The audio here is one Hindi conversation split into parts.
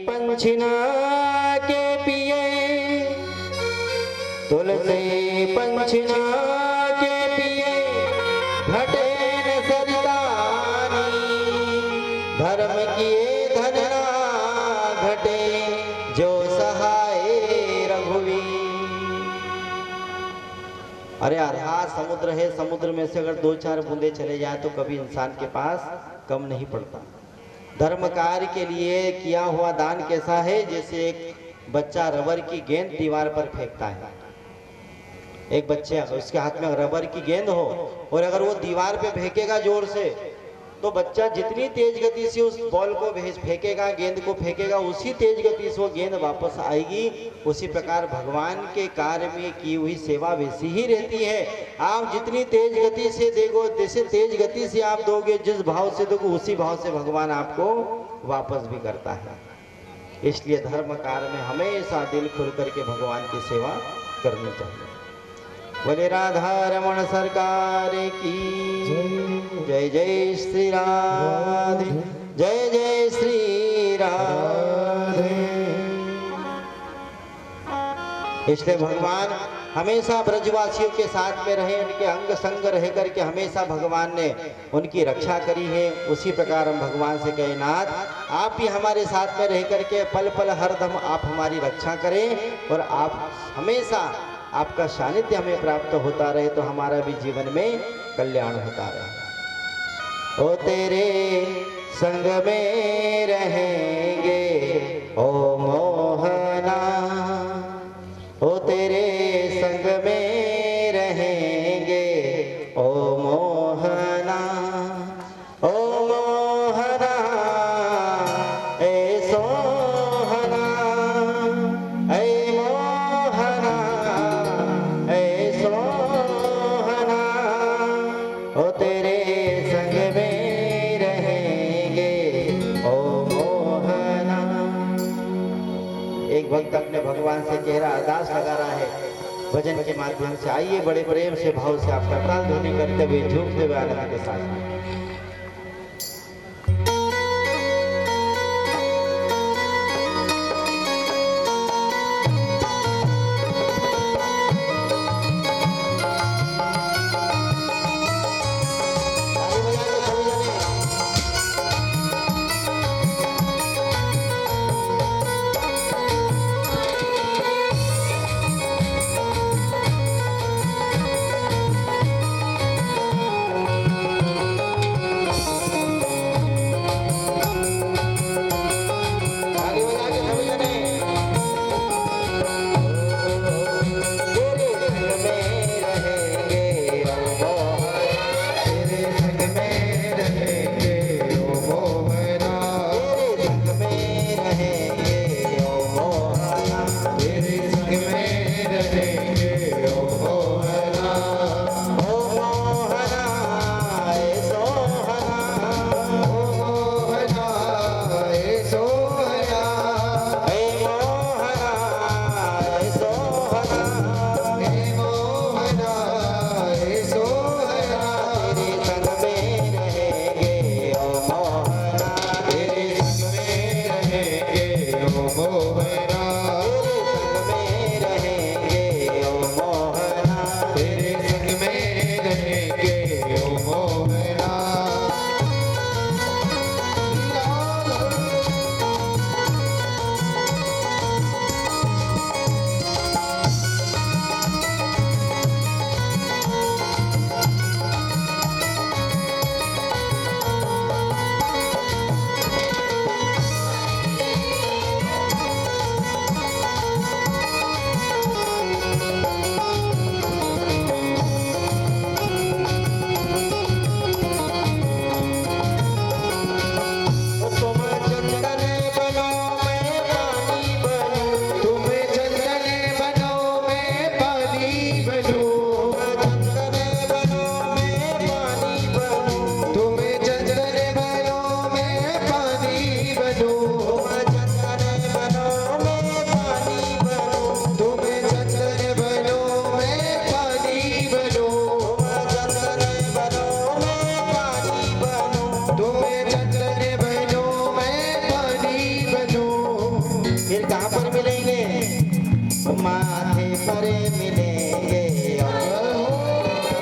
पंछिना के पिए, तुलसी पंछिना के पिए, घटे न सरितानी, धर्म किए धन ना घटे, जो सहाय रघुवीर। अरे अथाह समुद्र है, समुद्र में से अगर 2-4 बूंदे चले जाए तो कभी इंसान के पास कम नहीं पड़ता। धर्म कार्य के लिए किया हुआ दान कैसा है, जैसे एक बच्चा रबर की गेंद दीवार पर फेंकता है। एक बच्चे उसके हाथ में रबर की गेंद हो और अगर वो दीवार पे फेंकेगा जोर से, तो बच्चा जितनी तेज गति से उस बॉल को फेंकेगा, गेंद को फेंकेगा, उसी तेज गति से वो गेंद वापस आएगी। उसी प्रकार भगवान के कार्य में की हुई सेवा वैसी ही रहती है। आप जितनी तेज गति से देखो, जैसे तेज गति से आप दोगे, जिस भाव से दोगे, उसी भाव से भगवान आपको वापस भी करता है। इसलिए धर्म कार्य में हमेशा दिल खुल करके भगवान की सेवा करनी चाहिए। बोले राधा रमण सरकार की जय। जय श्री राधे, जय जय श्री राधे। इसलिए भगवान हमेशा ब्रजवासियों के साथ में रहे, उनके अंग संग रह करके हमेशा भगवान ने उनकी रक्षा करी है। उसी प्रकार हम भगवान से कहे, नाथ आप भी हमारे साथ में रह करके पल पल हरदम आप हमारी रक्षा करें और आप हमेशा आपका सानिध्य हमें प्राप्त होता रहे, तो हमारा भी जीवन में कल्याण होता रहे। ओ तेरे संग में रहेंगे ओ मोहना, ओ तेरे संग में रहेंगे ओ मोहना, ओ मोहना ए सोहना, ए मोहना ए सोहना, ओ तेरे संग में रहेंगे ओ मोहना। एक भक्त अपने भगवान से गहरा अरदास लगा रहा है भजन के माध्यम से। आइए बड़े प्रेम से भाव से आप करताल ध्वनि करते हुए, झूमते हुए आनंद के साथ। फिर कहाँ पर मिलेंगे? माथे पर मिलेंगे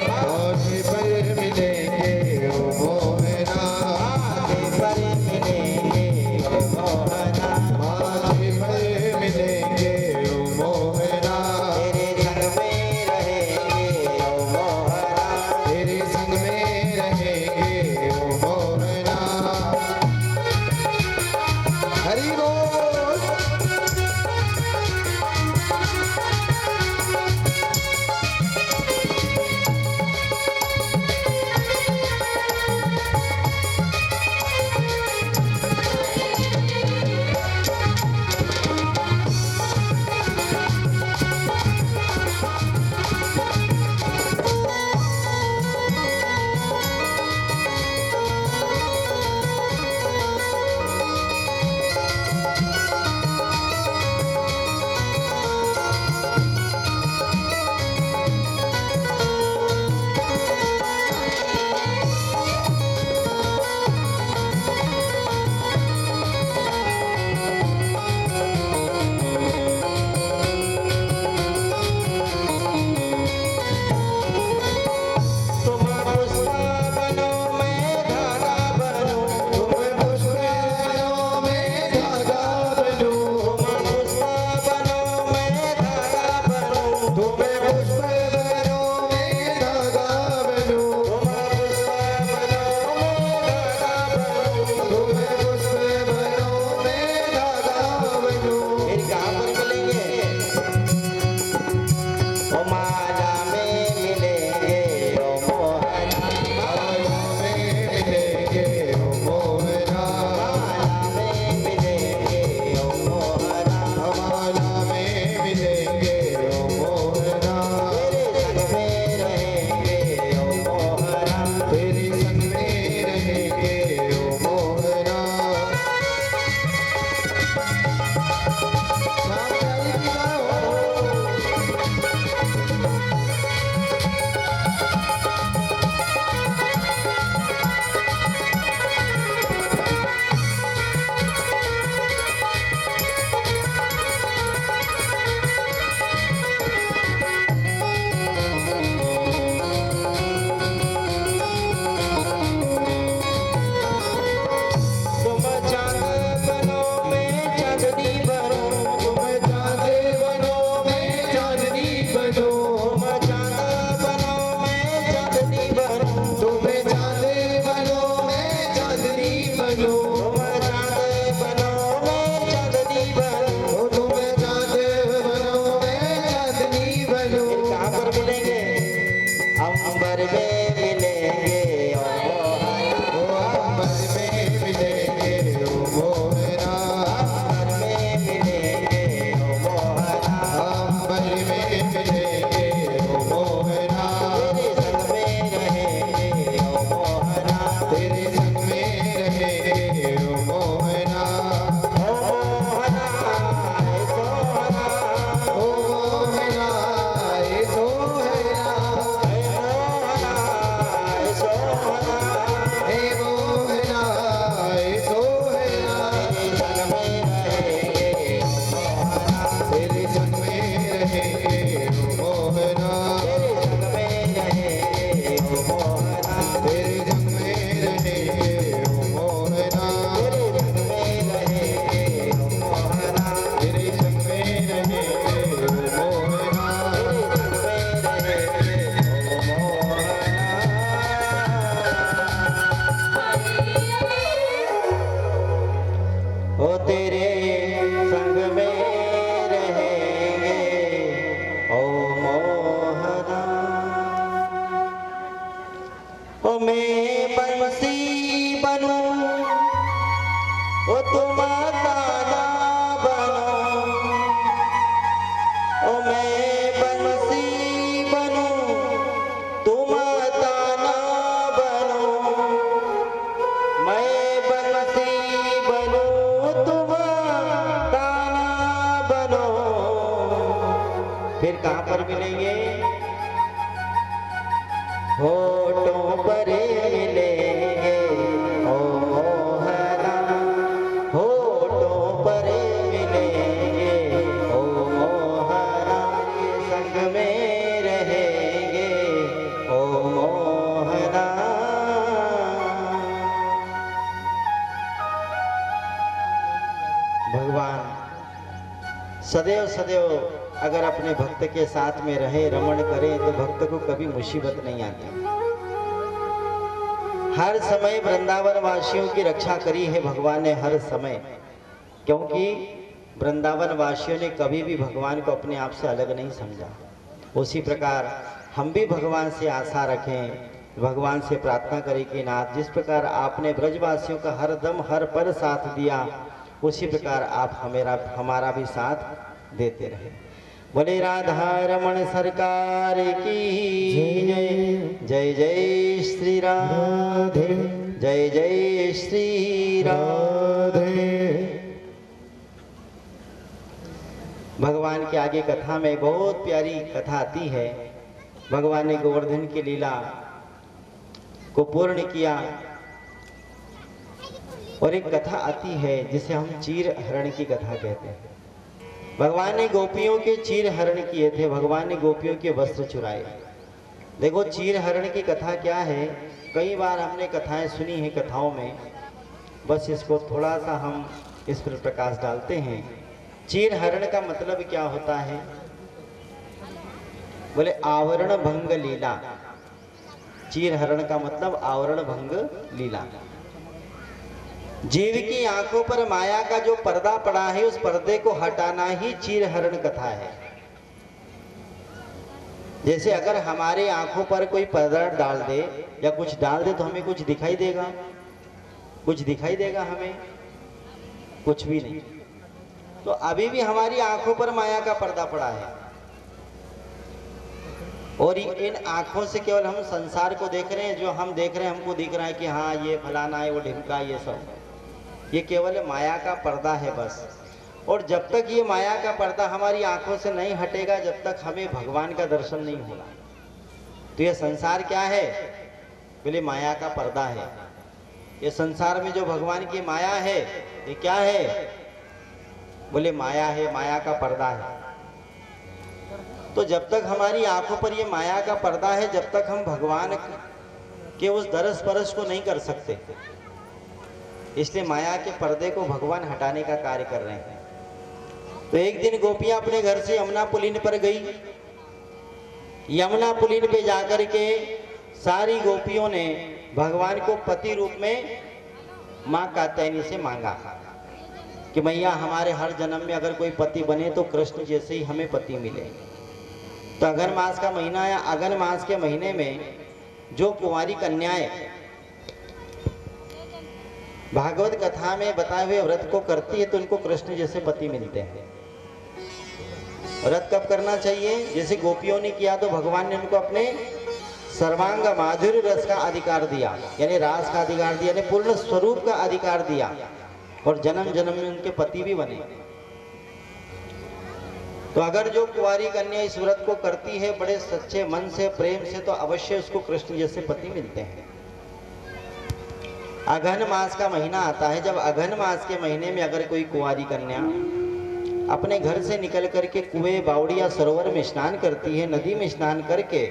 माथे पर मिलेंगे ओ मोहना, माथे पर मिलेंगे ओ मोहना, माथे पर मिलेंगे ओ मोहना, तेरे संग में रहेंगे ओ मोहना, तेरे संग में रहेंगे ओ मोहना। हरि बोल। फिर कहाँ पर मिलेंगे? होठों पर मिलेंगे ओ मोहना, होठों पर मिलेंगे भगवान सदैव सदैव अगर अपने भक्त के साथ में रहे, रमण करे, तो भक्त को कभी मुसीबत नहीं आती। हर समय वृंदावन वासियों की रक्षा करी है भगवान ने, हर समय, क्योंकि वृंदावन वासियों ने कभी भी भगवान को अपने आप से अलग नहीं समझा। उसी प्रकार हम भी भगवान से आशा रखें, भगवान से प्रार्थना करें कि नाथ, जिस प्रकार आपने ब्रजवासियों का हर दम हर पल साथ दिया, उसी प्रकार आप हमारा भी साथ देते रहे। बोले राधा रमण सरकार की जय। जय जय श्री राधे, जय जय श्री राधे। भगवान के आगे कथा में बहुत प्यारी कथा आती है। भगवान ने गोवर्धन की लीला को पूर्ण किया और एक कथा आती है जिसे हम चीर हरण की कथा कहते हैं। भगवान ने गोपियों के चीर हरण किए थे, भगवान ने गोपियों के वस्त्र चुराए। देखो चीर हरण की कथा क्या है, कई बार हमने कथाएं सुनी हैं कथाओं में, बस इसको थोड़ा सा हम इस पर प्रकाश डालते हैं। चीर हरण का मतलब क्या होता है? बोले आवरण भंग लीला। चीर हरण का मतलब आवरण भंग लीला। जीव की आंखों पर माया का जो पर्दा पड़ा है, उस पर्दे को हटाना ही चीर हरण कथा है। जैसे अगर हमारे आंखों पर कोई पर्दा डाल दे या कुछ डाल दे तो हमें कुछ दिखाई देगा? कुछ दिखाई देगा हमें? कुछ भी नहीं। तो अभी भी हमारी आंखों पर माया का पर्दा पड़ा है और इन आंखों से केवल हम संसार को देख रहे हैं। जो हम देख रहे हैं हमको दिख रहा है कि हाँ ये फलाना है, वो ढिमका, ये सब, ये केवल माया का पर्दा है बस। और जब तक ये माया का पर्दा हमारी आंखों से नहीं हटेगा, जब तक हमें भगवान का दर्शन नहीं होगा। तो ये संसार क्या है? बोले माया का पर्दा है। ये संसार में जो भगवान की माया है, ये क्या है? बोले माया है, माया का पर्दा है। तो जब तक हमारी आंखों पर ये माया का पर्दा है, जब तक हम भगवान के उस दरस परस को नहीं कर सकते। इसलिए माया के पर्दे को भगवान हटाने का कार्य कर रहे हैं। तो एक दिन गोपियां अपने घर से यमुना पुलिन पर गई। यमुना पुलिन पे जाकर के सारी गोपियों ने भगवान को पति रूप में मां कात्यायनी से मांगा कि मैया हमारे हर जन्म में अगर कोई पति बने तो कृष्ण जैसे ही हमें पति मिले। तो अगन मास का महीना या अगन मास के महीने में जो कुंवारी कन्याएं भागवत कथा में बताए हुए व्रत को करती है तो उनको कृष्ण जैसे पति मिलते हैं। व्रत कब करना चाहिए? जैसे गोपियों ने किया तो भगवान ने उनको अपने सर्वांग माधुर्य रस का अधिकार दिया, यानी रास का अधिकार दिया, यानी पूर्ण स्वरूप का अधिकार दिया, और जन्म जन्म में उनके पति भी बने। तो अगर जो कुंवारी कन्या इस व्रत को करती है बड़े सच्चे मन से, प्रेम से, तो अवश्य उसको कृष्ण जैसे पति मिलते हैं। अघन मास का महीना आता है। जब अघन मास के महीने में अगर कोई कुंवारी कन्या अपने घर से निकल करके कुएं, बावड़ी या सरोवर में स्नान करती है, नदी में स्नान करके,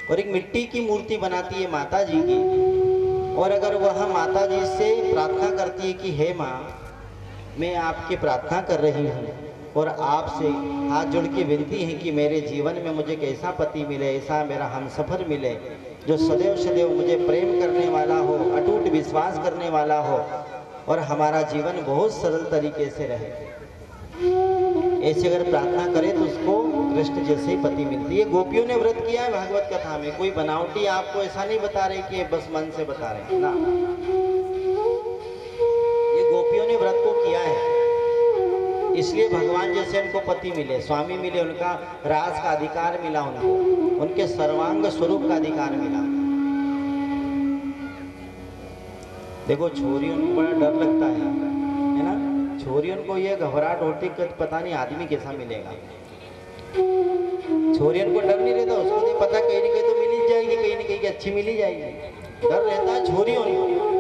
और एक मिट्टी की मूर्ति बनाती है माता जी की, और अगर वह माता जी से प्रार्थना करती है कि हे माँ, मैं आपकी प्रार्थना कर रही हूँ और आपसे हाथ जोड़ के विनती है कि मेरे जीवन में मुझे कैसा पति मिले, ऐसा मेरा हमसफर मिले जो सदैव सदैव मुझे प्रेम करने वाला हो, अटूट विश्वास करने वाला हो, और हमारा जीवन बहुत सरल तरीके से रहे। ऐसे अगर प्रार्थना करे तो उसको कृष्ण जैसे ही पति मिलती है। गोपियों ने व्रत किया है भागवत कथा में, कोई बनावटी आपको ऐसा नहीं बता रहे कि बस मन से बता रहे ना, ये गोपियों ने व्रत को किया है। इसलिए भगवान जैसे उनको पति मिले, स्वामी मिले, उनका रास का अधिकार मिला, उनको उनके सर्वांग स्वरूप का अधिकार मिला। देखो छोरियों को बड़ा डर लगता है ना, छोरियों को ये घबराहट होती कि पता नहीं आदमी कैसा मिलेगा। छोरियों को डर नहीं रहता, उसको नहीं पता कहीं न कहीं तो मिल ही जाएगी, कहीं न कहीं अच्छी मिल ही जाएगी। डर रहता है छोरियों को।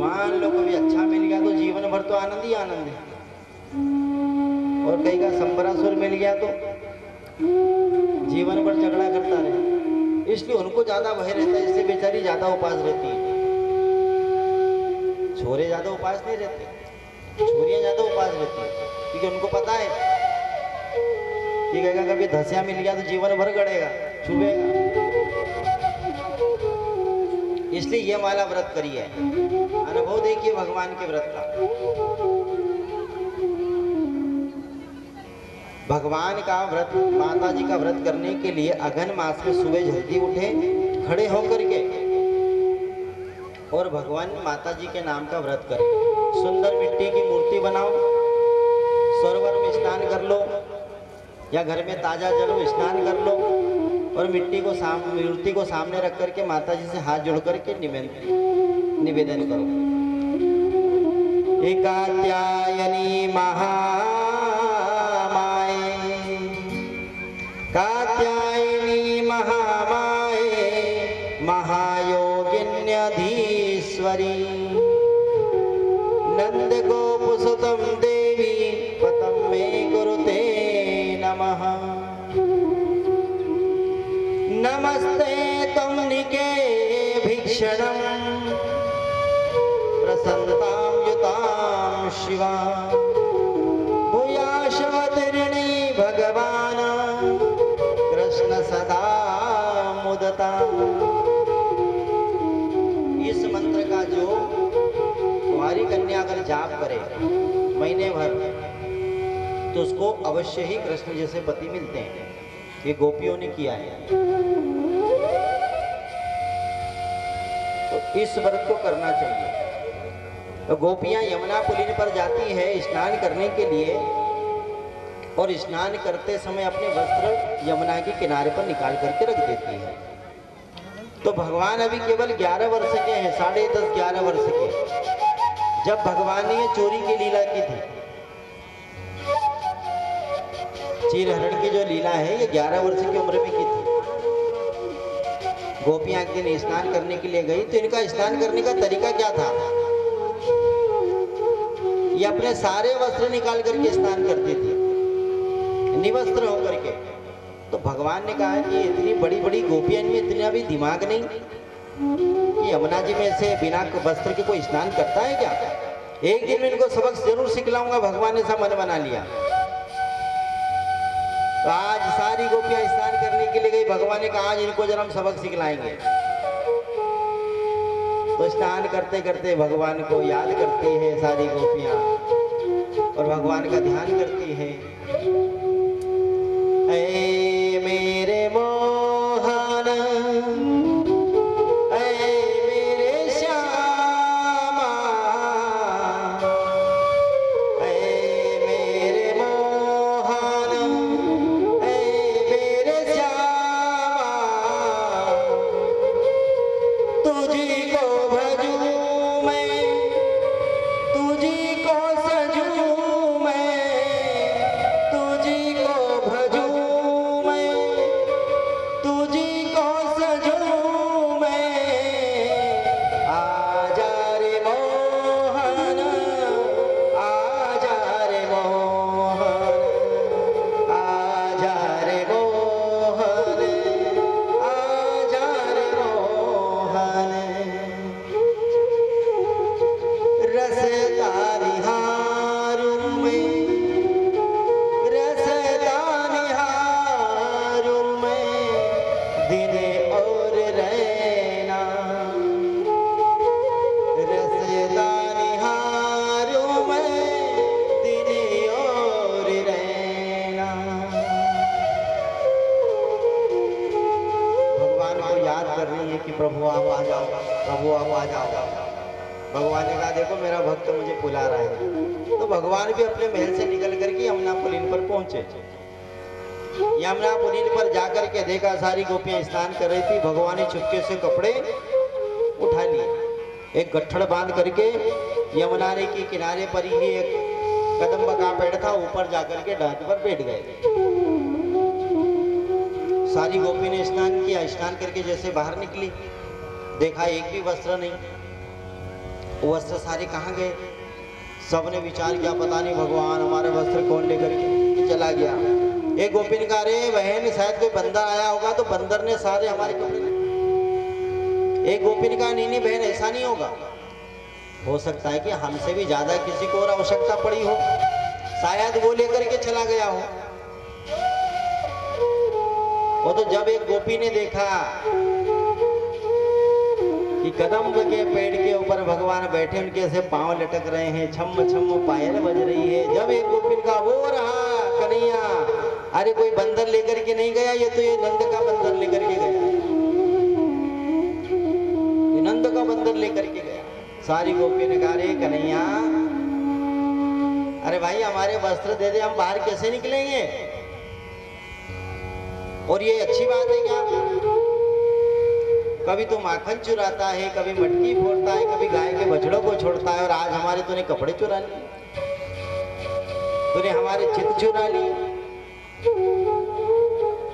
मान लो कभी अच्छा मिल गया तो जीवन भर तो आनंद ही आनंद है, और कहीं का संबरासुर मिल गया तो जीवन भर झगड़ा करता रहे। इसलिए उनको ज्यादा भय रहता है, इसलिए बेचारी ज्यादा उपास रहती है। छोरे ज्यादा उपास नहीं रहते, छोरियां ज्यादा उपास रहती है, क्योंकि उनको पता है कि कहेगा कभी धसिया मिल गया तो जीवन भर गड़ेगा, छुपेगा। इसलिए ये वाला व्रत करिए। अनुभव देखिए भगवान के व्रत का। भगवान का व्रत, माता जी का व्रत करने के लिए अगन मास में सुबह जल्दी उठे, खड़े होकर के और भगवान माता जी के नाम का व्रत करें। सुंदर मिट्टी की मूर्ति बनाओ, सरोवर में स्नान कर लो या घर में ताजा जल में स्नान कर लो और मूर्ति को सामने रख करके माता जी से हाथ जोड़ करके निवेदन करो। कात्यायनी महामाये, कात्यायनी महामाये, महायोगिन्यधीश्वरी, नंद गोपसुतं देवी पतं मे कुरुते नमः। नमस्ते त्वम्निके भीक्षणं प्रसन्नतां युतां शिवा, भूयाशवतीर्णी भगवान् कृष्ण सदा मुदता। इस मंत्र का जो कुंवारी कन्या अगर जाप करे महीने भर तो उसको अवश्य ही कृष्ण जैसे पति मिलते हैं। ये गोपियों ने किया है, तो इस व्रत को करना चाहिए। तो गोपियां यमुना पुलिन पर जाती है स्नान करने के लिए और स्नान करते समय अपने वस्त्र यमुना के किनारे पर निकाल करके रख देती है। तो भगवान अभी केवल 11 वर्ष के हैं, 10.5-11 वर्ष के, जब भगवान ने ये चोरी की लीला की थी। चीरहरण की जो लीला है ये 11 वर्ष की उम्र में की थी। गोपियां एक दिन स्नान करने के लिए गई तो इनका स्नान करने का तरीका क्या था? ये अपने सारे वस्त्र निकाल करके स्नान करती थी, निवस्त्र होकर के। तो भगवान ने कहा कि इतनी बड़ी बड़ी गोपियां में इतना भी दिमाग नहीं कि यमुना जी में से बिना वस्त्र के कोई स्नान करता है क्या? एक दिन में इनको सबक जरूर सिखलाऊंगा। भगवान ने ऐसा मन बना लिया। तो आज सारी गोपियां स्नान करने के लिए गई। भगवान ने कहा आज इनको जरा हम सबक सिखलाएंगे। तो स्नान करते करते भगवान को याद करती है सारी गोपियां और भगवान का ध्यान करती है। ऐ मेरे मोहन, ऐ मेरे श्यामा, ऐ मेरे मोहन, ऐ मेरे श्यामा, तुझी को भजूं मैं, तुझी को सजूं मैं, तुझी को भजूं मैं, तुझी को सजूं मैं। आजा रे मोहन, आजा रे मोहन, आजा रे मोहन, आजा रे मोहन। रसदारी हारूं मैं, रसदारी हारूं मैं, दिन और रैना। रसदारी हारूं मैं, दिन और रैना। भगवान को याद कर रही है कि प्रभु आप आ जाओ, प्रभु आप आ जाओ। भगवान ने कहा देखो मेरा भक्त मुझे बुला रहा है। तो भगवान भी अपने महल से निकल करके यमुना पुलिन पर पहुंचे। यमुना पुलिन पर जाकर के देखा सारी गोपियां स्नान कर रही थी। भगवान ने चुपके से कपड़े उठा लिए, एक गट्ठड़ बांध करके यमुना के किनारे पर ही एक कदम का पेड़ था, ऊपर जाकर के डांट पर बैठ गए। सारी गोपी ने स्नान किया। स्नान करके जैसे बाहर निकली देखा एक भी वस्त्र नहीं। वस्त्र सारे कहाँ गए? सबने विचार किया पता नहीं भगवान हमारे वस्त्र कौन लेकर के चला गया। एक गोपी ने कहा अरे बहन शायद कोई बंदर आया होगा तो बंदर ने सारे हमारे कपड़े। एक गोपी ने कहा नहीं नहीं बहन ऐसा नहीं होगा, हो सकता है कि हमसे भी ज्यादा किसी को और आवश्यकता पड़ी हो, शायद वो लेकर के चला गया हो। वो तो जब एक गोपी ने देखा कि कदम के पेड़ के ऊपर भगवान बैठे, उनके से पांव लटक रहे हैं, छम छम पायल बज रही है, जब एक गोपी का वो रहा कन्हैया, अरे कोई बंदर लेकर के नहीं गया, ये तो ये नंद का बंदर लेकर के गया, ये नंद का बंदर लेकर के गया। सारी गोपी ने कहा, अरे कन्हैया, अरे भाई हमारे वस्त्र दे दे, हम बाहर कैसे निकलेंगे? और ये अच्छी बात है क्या? कभी तो माखन चुराता है, कभी मटकी फोड़ता है, कभी गाय के बछड़ों को छोड़ता है, और आज हमारे तूने कपड़े चुरा लिए, तूने हमारे चित चुरा लिए।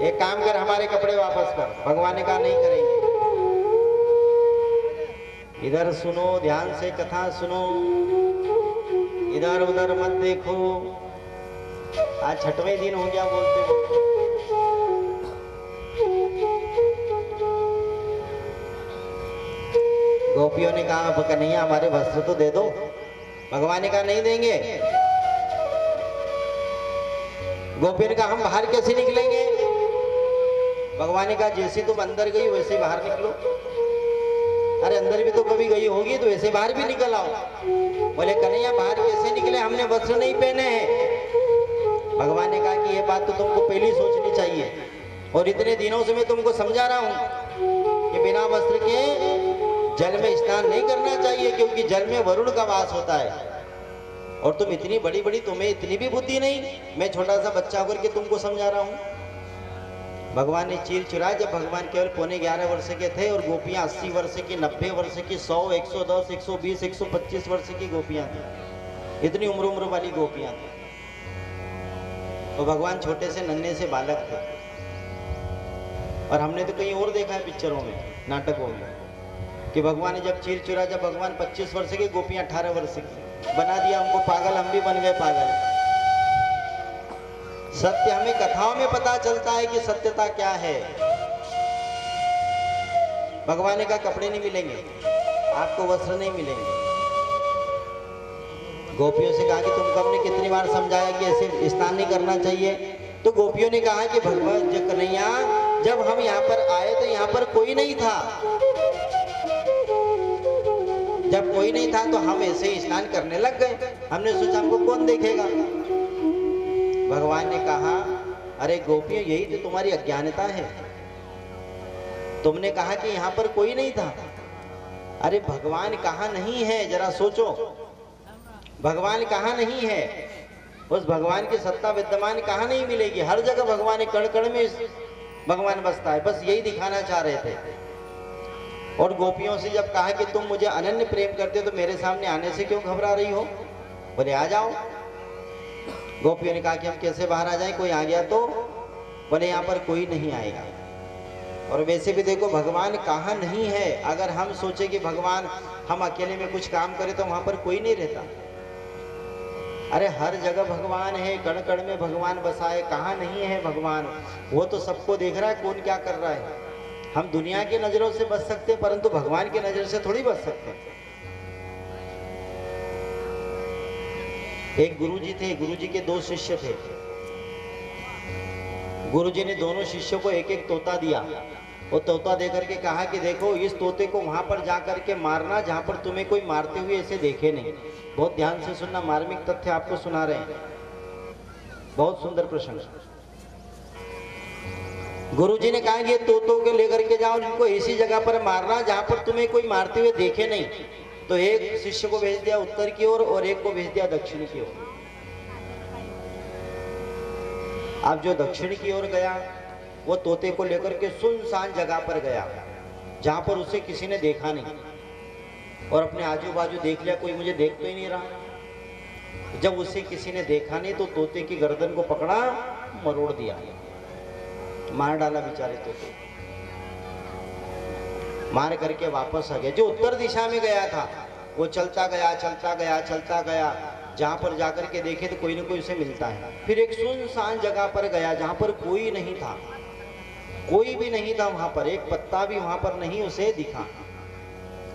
एक काम कर, हमारे कपड़े वापस कर। भगवान ने कहा नहीं करेंगे। इधर सुनो, ध्यान से कथा सुनो, इधर उधर मत देखो। आज 6वें दिन हो गया बोलते बोलते। गोपियों ने कहा कन्हैया हमारे वस्त्र तो दे दो। भगवान ने कहा नहीं देंगे। गोपियों ने कहा हम बाहर कैसे निकलेंगे? भगवान ने कहा जैसे तुम अंदर गई वैसे बाहर निकलो। अरे अंदर भी तो कभी गई होगी, तो वैसे बाहर भी निकल आओ। बोले कन्हैया बाहर कैसे निकले, हमने वस्त्र नहीं पहने हैं। भगवान ने कहा कि ये बात तो तुमको पहले सोचनी चाहिए, और इतने दिनों से मैं तुमको समझा रहा हूं कि बिना वस्त्र के जल में स्नान नहीं करना चाहिए, क्योंकि जल में वरुण का वास होता है। और तुम इतनी बड़ी बड़ी, तुम्हें इतनी भी बुद्धि नहीं, मैं छोटा सा बच्चा होकर के तुमको समझा रहा हूं। भगवान ने चीर चुराया। जब भगवान केवल 11.25 वर्ष के थे और गोपियां 80 वर्ष की, 90 वर्ष की, 100, 110, 120, 125 वर्ष की गोपियां थी। इतनी उम्र वाली गोपियां थी। तो भगवान छोटे से नन्हे से बालक थे। और हमने तो कहीं और देखा है पिक्चरों में, नाटकों में, कि भगवान ने जब चीर चुरा, जब भगवान 25 वर्ष की, गोपियां 18 वर्ष की, बना दिया हमको पागल, हम भी बन गए पागल। सत्य हमें कथाओं में पता चलता है कि सत्यता क्या है। भगवान ने कहा कपड़े नहीं मिलेंगे, आपको वस्त्र नहीं मिलेंगे। गोपियों से कहा कि तुमको हमने कितनी बार समझाया कि ऐसे स्नान नहीं करना चाहिए। तो गोपियों ने कहा कि भगवान जो कन्हैया, जब हम यहाँ पर आए तो यहाँ पर कोई नहीं था। जब कोई नहीं था तो हम ऐसे ही स्नान करने लग गए। हमने सोचा हमको कौन देखेगा। भगवान ने कहा अरे गोपियों, यही तो तुम्हारी अज्ञानता है। तुमने कहा कि यहाँ पर कोई नहीं था। अरे भगवान कहाँ नहीं है, जरा सोचो। भगवान कहाँ नहीं है? उस भगवान की सत्ता विद्यमान कहाँ नहीं मिलेगी? हर जगह भगवान, कण कण में भगवान बसता है। बस यही दिखाना चाह रहे थे। और गोपियों से जब कहा कि तुम मुझे अनन्य प्रेम करते हो तो मेरे सामने आने से क्यों घबरा रही हो? बोले आ जाओ। गोपियों ने कहा कि हम कैसे बाहर आ जाएं, कोई आ गया तो? बोले यहाँ पर कोई नहीं आएगा। और वैसे भी देखो भगवान कहाँ नहीं है। अगर हम सोचे कि भगवान, हम अकेले में कुछ काम करें तो वहां पर कोई नहीं रहता। अरे हर जगह भगवान है, कण कण में भगवान बसा है। कहाँ नहीं है भगवान? वो तो सबको देख रहा है कौन क्या कर रहा है। हम दुनिया की नजरों से बच सकते हैं, परंतु भगवान की नजर से थोड़ी बच सकते हैं। एक गुरुजी थे, गुरुजी के 2 शिष्य थे। गुरुजी ने दोनों शिष्यों को एक एक तोता दिया। वो तोता देकर के कहा कि देखो इस तोते को वहां पर जाकर के मारना जहां पर तुम्हें कोई मारते हुए ऐसे देखे नहीं। बहुत ध्यान से सुनना, मार्मिक तथ्य आपको सुना रहे हैं। बहुत सुंदर प्रसंग। गुरुजी ने कहा ये तोतों के लेकर के जाओ, इनको ऐसी जगह पर मारना जहां पर तुम्हें कोई मारते हुए देखे नहीं। तो एक शिष्य को भेज दिया उत्तर की ओर और एक को भेज दिया दक्षिण की ओर। अब जो दक्षिण की ओर गया वो तोते को लेकर के सुनसान जगह पर गया जहां पर उसे किसी ने देखा नहीं, और अपने आजू बाजू देख लिया, कोई मुझे देख तो ही नहीं रहा। जब उसे किसी ने देखा नहीं तो तोते की गर्दन को पकड़ा, मरोड़ दिया, मार डाला बेचारे तोते। मार करके वापस आ गया। जो उत्तर दिशा में गया था वो चलता गया, चलता गया, चलता गया। जहां पर जाकर के देखे तो कोई ना कोई उसे मिलता है। फिर एक सुनसान जगह पर गया जहां पर कोई नहीं था, कोई भी नहीं था वहां पर, एक पत्ता भी वहां पर नहीं उसे दिखा।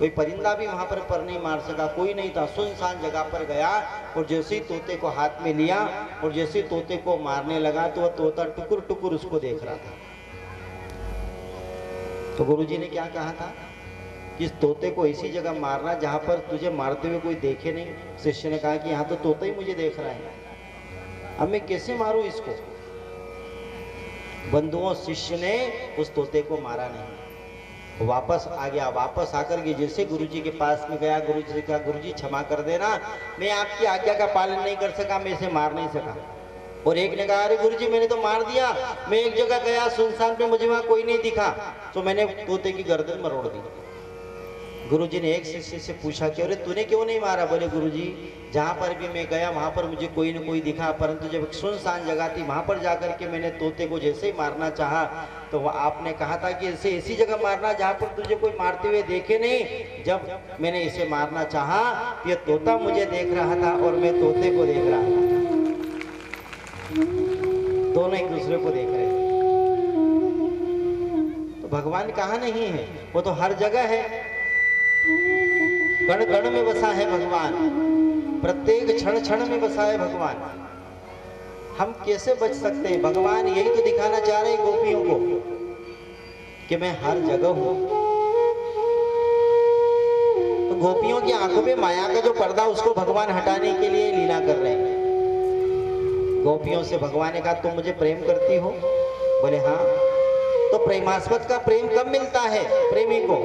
कोई परिंदा भी वहां पर नहीं मार सका, कोई नहीं था। सुनसान जगह पर गया और जैसे ही तोते को हाथ में लिया और जैसे ही तोते को मारने लगा तो वह तोता टुकुर टुकुर उसको देख रहा था। तो गुरुजी ने क्या कहा था कि इस तोते को ऐसी जगह मारना जहां पर तुझे मारते हुए कोई देखे नहीं। शिष्य ने कहा कि यहाँ तो तोता ही मुझे देख रहा है, अब मैं कैसे मारूं इसको। बंधुओं, शिष्य ने उस तोते को मारा नहीं, वापस आ गया। वापस आकर के जैसे गुरुजी के पास में गया, गुरुजी से कहा गुरुजी क्षमा कर देना, मैं आपकी आज्ञा का पालन नहीं कर सका, मैं इसे मार नहीं सका। और एक ने कहा अरे गुरुजी मैंने तो मार दिया, मैं एक जगह गया सुनसान पे, मुझे वहां कोई नहीं दिखा तो मैंने तोते की गर्दन मरोड़ दी। गुरुजी ने एक शिष्य से पूछा कि अरे तूने क्यों नहीं मारा? बोले गुरुजी जहाँ पर भी मैं गया वहाँ पर मुझे कोई न कोई दिखा, परंतु जब एक सुनसान जगह थी वहाँ पर जाकर के मैंने तोते को जैसे ही मारना चाहा तो आपने कहा था कि इसे ऐसी जगह मारना जहाँ पर तुझे कोई मारते हुए देखे नहीं। जब मैंने इसे मारना चाहा तो ये तोता मुझे देख रहा था और मैं तोते को देख रहा था, दोनों एक दूसरे को देख रहे थे। तो भगवान कहाँ नहीं है? वो तो हर जगह है, कण कण में बसा है भगवान, प्रत्येक क्षण क्षण में बसा है भगवान। हम कैसे बच सकते हैं? भगवान यही तो दिखाना चाह रहे हैं गोपियों को कि मैं हर जगह हूं। तो गोपियों की आंखों में माया का जो पर्दा उसको भगवान हटाने के लिए लीला कर रहे हैं। गोपियों से भगवान ने कहा तुम मुझे प्रेम करती हो? बोले हाँ। तो प्रेमास्पद का प्रेम कब मिलता है प्रेमी को?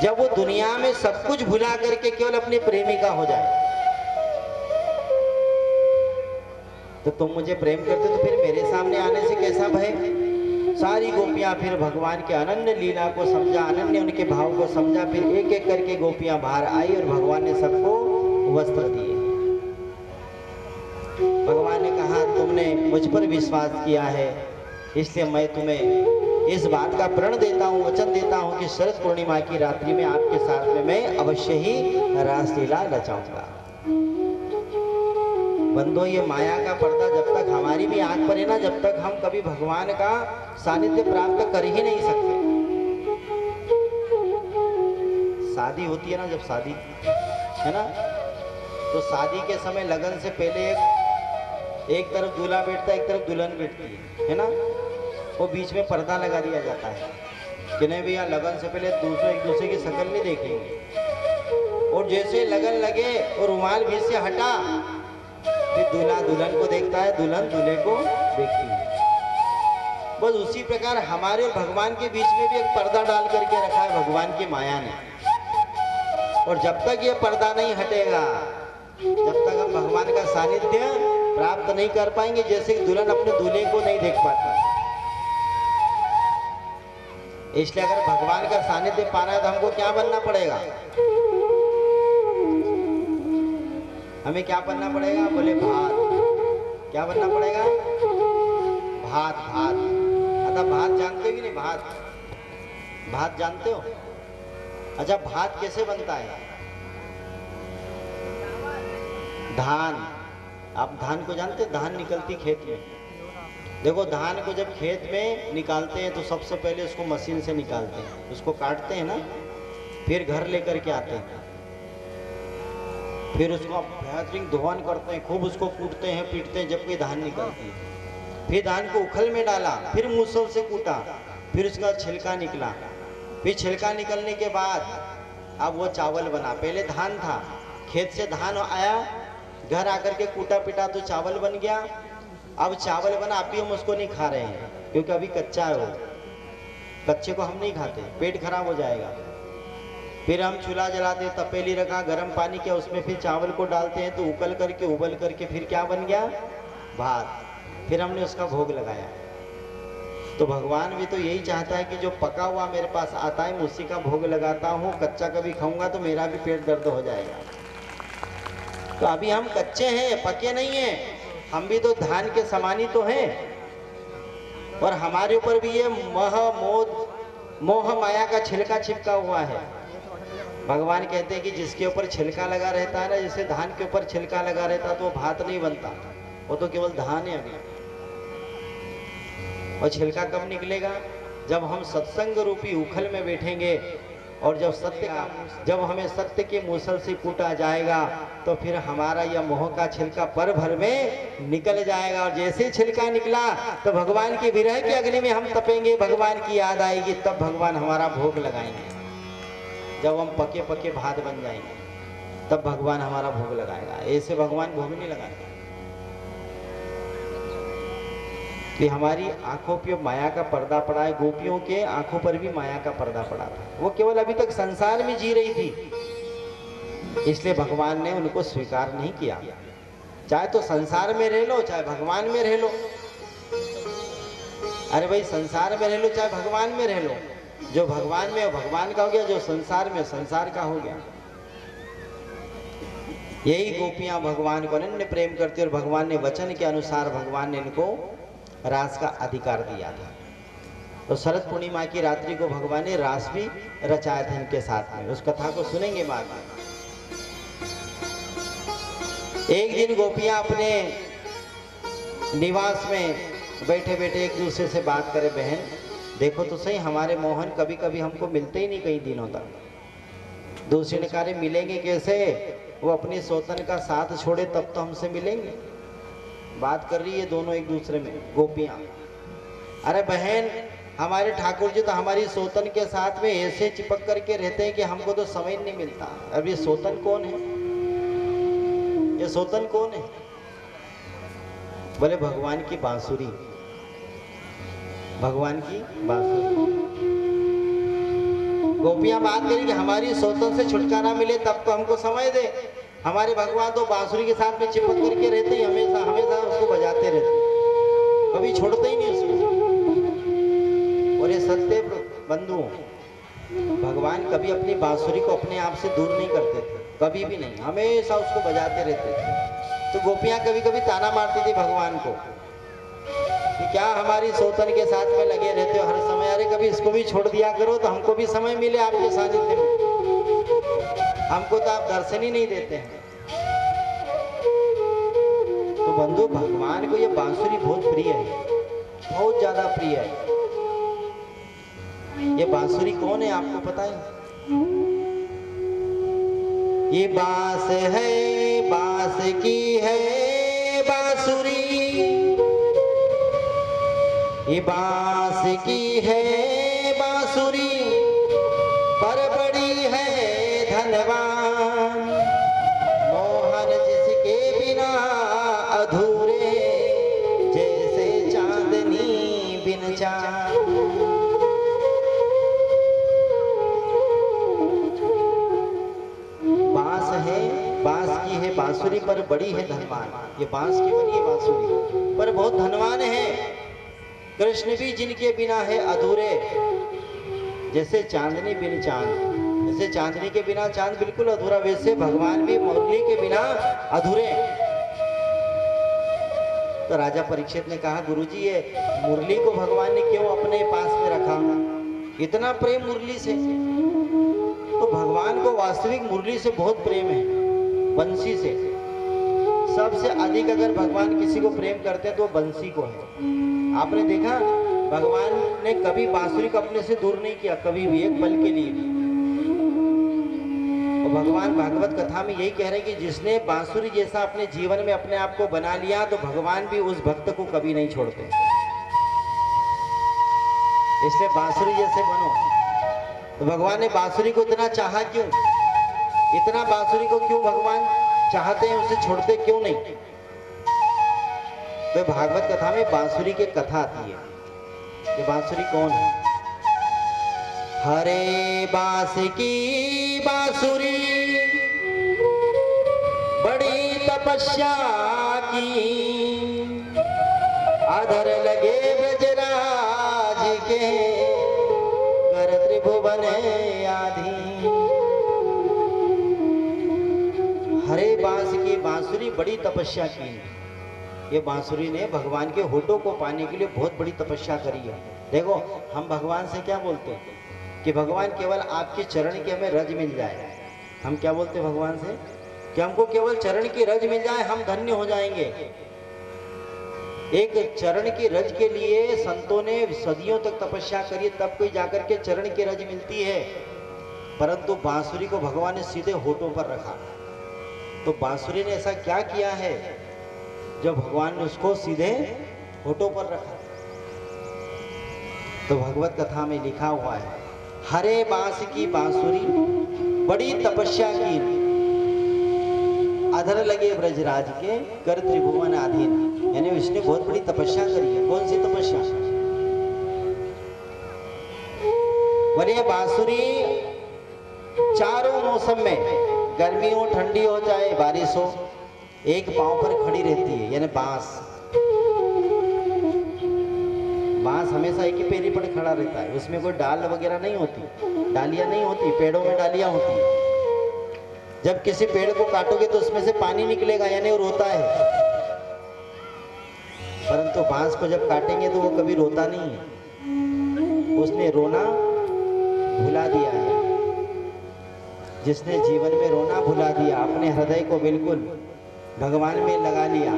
जब वो दुनिया में सब कुछ भुला करके केवल अपनी प्रेमिका हो जाए। तो तुम मुझे प्रेम करते तो फिर मेरे सामने आने से कैसा भय? सारी गोपियां फिर भगवान के अनन्य लीला को समझा, अनन्य उनके भाव को समझा। फिर एक एक करके गोपियां बाहर आई और भगवान ने सबको वस्त्र दिए। भगवान ने कहा तुमने मुझ पर विश्वास किया है, इसलिए मैं तुम्हें इस बात का प्रण देता हूँ, वचन देता हूँ कि शरद पूर्णिमा की रात्रि में आपके साथ में मैं अवश्य ही रासलीला रचाऊंगा। बंदो, ये माया का पर्दा जब तक हमारी भी आंख पर है ना, जब तक हम कभी भगवान का सानिध्य प्राप्त कर ही नहीं सकते। शादी होती है ना, जब शादी है ना, तो शादी के समय लगन से पहले एक तरफ दूल्हा बैठता है, एक तरफ दुल्हन बैठती है ना, वो बीच में पर्दा लगा दिया जाता है कि नहीं भैया लगन से पहले दूसरे एक दूसरे की शक्ल नहीं देखेंगे। और जैसे लगन लगे और रुमाल बीच से हटा, फिर दूल्हा दुल्हन को देखता है, दुल्हन दूल्हे को देखती है। बस उसी प्रकार हमारे और भगवान के बीच में भी एक पर्दा डाल करके रखा है भगवान की माया ने। और जब तक ये पर्दा नहीं हटेगा, जब तक हम भगवान का सानिध्य प्राप्त नहीं कर पाएंगे, जैसे दुल्हन अपने दूल्हे को नहीं देख पाती। इसलिए अगर भगवान का सानिध्य पाना है तो हमको क्या बनना पड़ेगा? हमें क्या बनना पड़ेगा? बोले भात। क्या बनना पड़ेगा? भात। भात अतः भात जानते हो कि नहीं? भात भात जानते हो? अच्छा, भात कैसे बनता है? धान, आप धान को जानते? धान निकलती खेत में। देखो, धान को जब खेत में निकालते हैं तो सबसे पहले उसको मशीन से निकालते हैं, उसको काटते हैं ना, फिर घर लेकर के आते हैं, फिर उसको बेहतरीन धोवन करते हैं, खूब उसको कूटते हैं, पीटते हैं, जबकि धान निकलती है। फिर धान को उखल में डाला, फिर मूसल से कूटा, फिर उसका छिलका निकला, फिर छिलका निकलने के बाद अब वो चावल बना। पहले धान था, खेत से धान आया, घर आकर के कूटा पिटा तो चावल बन गया। अब चावल बना, अभी हम उसको नहीं खा रहे हैं क्योंकि अभी कच्चा है। वो कच्चे को हम नहीं खाते, पेट खराब हो जाएगा। फिर हम चूल्हा जलाते, तपेली रखा, गर्म पानी किया, उसमें फिर चावल को डालते हैं तो उबल करके फिर क्या बन गया? भात। फिर हमने उसका भोग लगाया। तो भगवान भी तो यही चाहता है कि जो पका हुआ मेरे पास आता है मैं उसी का भोग लगाता हूँ। कच्चा कभी खाऊंगा तो मेरा भी पेट दर्द हो जाएगा। तो अभी हम कच्चे हैं, पके नहीं हैं, हम भी तो धान के समान ही तो हैं। और हमारे ऊपर भी ये मोह माया का छिलका चिपका हुआ है। भगवान कहते हैं कि जिसके ऊपर छिलका लगा रहता है ना, जैसे धान के ऊपर छिलका लगा रहता तो वो भात नहीं बनता, वो तो केवल धान है अभी। और छिलका कब निकलेगा? जब हम सत्संग रूपी उखल में बैठेंगे और जब हमें सत्य के मूसल से कूटा जाएगा तो फिर हमारा यह मोह का छिलका पल भर में निकल जाएगा। और जैसे छिलका निकला तो भगवान की विरह की अग्नि में हम तपेंगे, भगवान की याद आएगी, तब भगवान हमारा भोग लगाएंगे। जब हम पके पके भात बन जाएंगे तब भगवान हमारा भोग लगाएगा, ऐसे भगवान भोग नहीं लगाएगा। कि हमारी आंखों पे माया का पर्दा पड़ा है, गोपियों के आंखों पर भी माया का पर्दा पड़ा था। वो केवल अभी तक संसार में जी रही थी, इसलिए भगवान ने उनको स्वीकार नहीं किया। चाहे तो संसार में रह लो, चाहे भगवान में रह लो। अरे भाई, संसार में रह लो चाहे भगवान में रह लो, जो भगवान में भगवान का हो गया, जो संसार में संसार का हो गया। यही गोपियां भगवान को अनन्य प्रेम करती, और भगवान ने वचन के अनुसार भगवान ने इनको रास का अधिकार दिया था। तो शरद पूर्णिमा की रात्रि को भगवान ने रास भी रचाया था इनके साथ में। उस कथा को सुनेंगे बाद में। एक दिन गोपियां अपने निवास में बैठे बैठे एक दूसरे से बात करे, बहन देखो तो सही, हमारे मोहन कभी कभी हमको मिलते ही नहीं कई दिनों तक। दूसरे ने कहा, मिलेंगे कैसे, वो अपनी सौतन का साथ छोड़े तब तो हमसे मिलेंगे। बात कर रही है दोनों एक दूसरे में गोपियां। अरे बहन, हमारे ठाकुर जी तो हमारी सौतन के साथ में ऐसे चिपक करके रहते हैं कि हमको तो समझ नहीं मिलता। अब ये सौतन कौन है, ये सौतन कौन है? बोले भगवान की बांसुरी, भगवान की बांसुरी। गोपियां बात करें कि हमारी सौतन से छुटकारा मिले तब तो हमको समझ दे। हमारे भगवान तो बांसुरी के साथ में चिपक करके रहते हैं, हमेशा हमेशा उसको बजाते रहते, कभी छोड़ते ही नहीं उसको। और ये सत्य बंधु, भगवान कभी अपनी बांसुरी को अपने आप से दूर नहीं करते थे, कभी भी नहीं, हमेशा उसको बजाते रहते थे। तो गोपियां कभी कभी ताना मारती थी भगवान को कि क्या हमारी सौतन के साथ में लगे रहते हो हर समय, अरे कभी इसको भी छोड़ दिया करो तो हमको भी समय मिले आपके सानिध्य में, हमको तो आप दर्शन ही नहीं देते हैं। तो बंधु, भगवान को ये बांसुरी बहुत प्रिय है, बहुत ज्यादा प्रिय है। ये बांसुरी कौन है आपको पता है? ये बांस है, बांस की है बांसुरी, ये बांस की है बांसुरी, पर बड़ी है धनवान। मोहन जिसके बिना अधूरे, जैसे चांदनी बिन चांद। बांस है, बांस की है बांसुरी, पर बड़ी है धनवान। ये बांस की बनी है बांसुरी, पर बहुत धनवान है। कृष्ण भी जिनके बिना है अधूरे, जैसे चांदनी बिन चांद। जैसे चांदनी के बिना चांद बिल्कुल अधूरा, वैसे भगवान भी मुरली के बिना अधूरे। तो राजा परीक्षित ने कहा, गुरुजी ये मुरली को भगवान ने क्यों अपने पास में रखा, इतना प्रेम मुरली से? तो भगवान को वास्तविक मुरली से बहुत प्रेम है, बंसी से। सबसे अधिक अगर भगवान किसी को प्रेम करते हैं तो बंसी को है। आपने देखा, भगवान ने कभी बांसुरी को अपने से दूर नहीं किया, कभी भी, एक पल के लिए भी। और भगवान भागवत कथा में यही कह रहे हैं कि जिसने बांसुरी जैसा अपने जीवन में अपने आप को बना लिया, तो भगवान भी उस भक्त को कभी नहीं छोड़ते। इसलिए बांसुरी जैसे बनो। तो भगवान ने बांसुरी को इतना चाहा क्यों? इतना बांसुरी को क्यों भगवान चाहते हैं, उसे छोड़ते क्यों नहीं? तो भागवत कथा में बांसुरी की कथा आती है। ये बांसुरी कौन है? हरे बांस की बांसुरी, बड़ी तपस्या की, आधर लगे ब्रजराज के, कर त्रिभुवन आधी। हरे बांस की बांसुरी बड़ी तपस्या की। ये बांसुरी ने भगवान के होठों को पाने के लिए बहुत बड़ी तपस्या करी है। देखो, हम भगवान से क्या बोलते हैं कि भगवान केवल आपके चरण की हमें रज मिल जाए। हम क्या बोलते हैं भगवान से कि हमको केवल चरण की रज मिल जाए, हम धन्य हो जाएंगे। एक चरण की रज के लिए संतों ने सदियों तक तपस्या करी, तब कोई जाकर के चरण की रज मिलती है। परंतु बांसुरी को भगवान ने सीधे होठों पर रखा। तो बांसुरी ने ऐसा क्या किया है जो भगवान ने उसको सीधे होठों पर रखा? तो भगवत कथा में लिखा हुआ है, हरे बांस की बांसुरी बड़ी तपस्या की, अधर लगे ब्रजराज के कर त्रिभुवन आधीन। यानी उसने बहुत बड़ी तपस्या करी है। कौन सी तपस्या? बोले बांसुरी चारों मौसम में, गर्मी हो ठंडी हो चाहे बारिश हो, एक पांव पर खड़ी रहती है। यानी बांस हमेशा एक ही पैरी पर खड़ा रहता है। उसमें कोई डाल वगैरह नहीं होती, डालियां नहीं होती। पेड़ों में डालियां होती है। जब किसी पेड़ को काटोगे तो उसमें से पानी निकलेगा, यानी वो रोता है। परंतु बांस को जब काटेंगे तो वो कभी रोता नहीं है। उसने रोना भुला दिया है। जिसने जीवन में रोना भुला दिया, अपने हृदय को बिल्कुल भगवान में लगा लिया,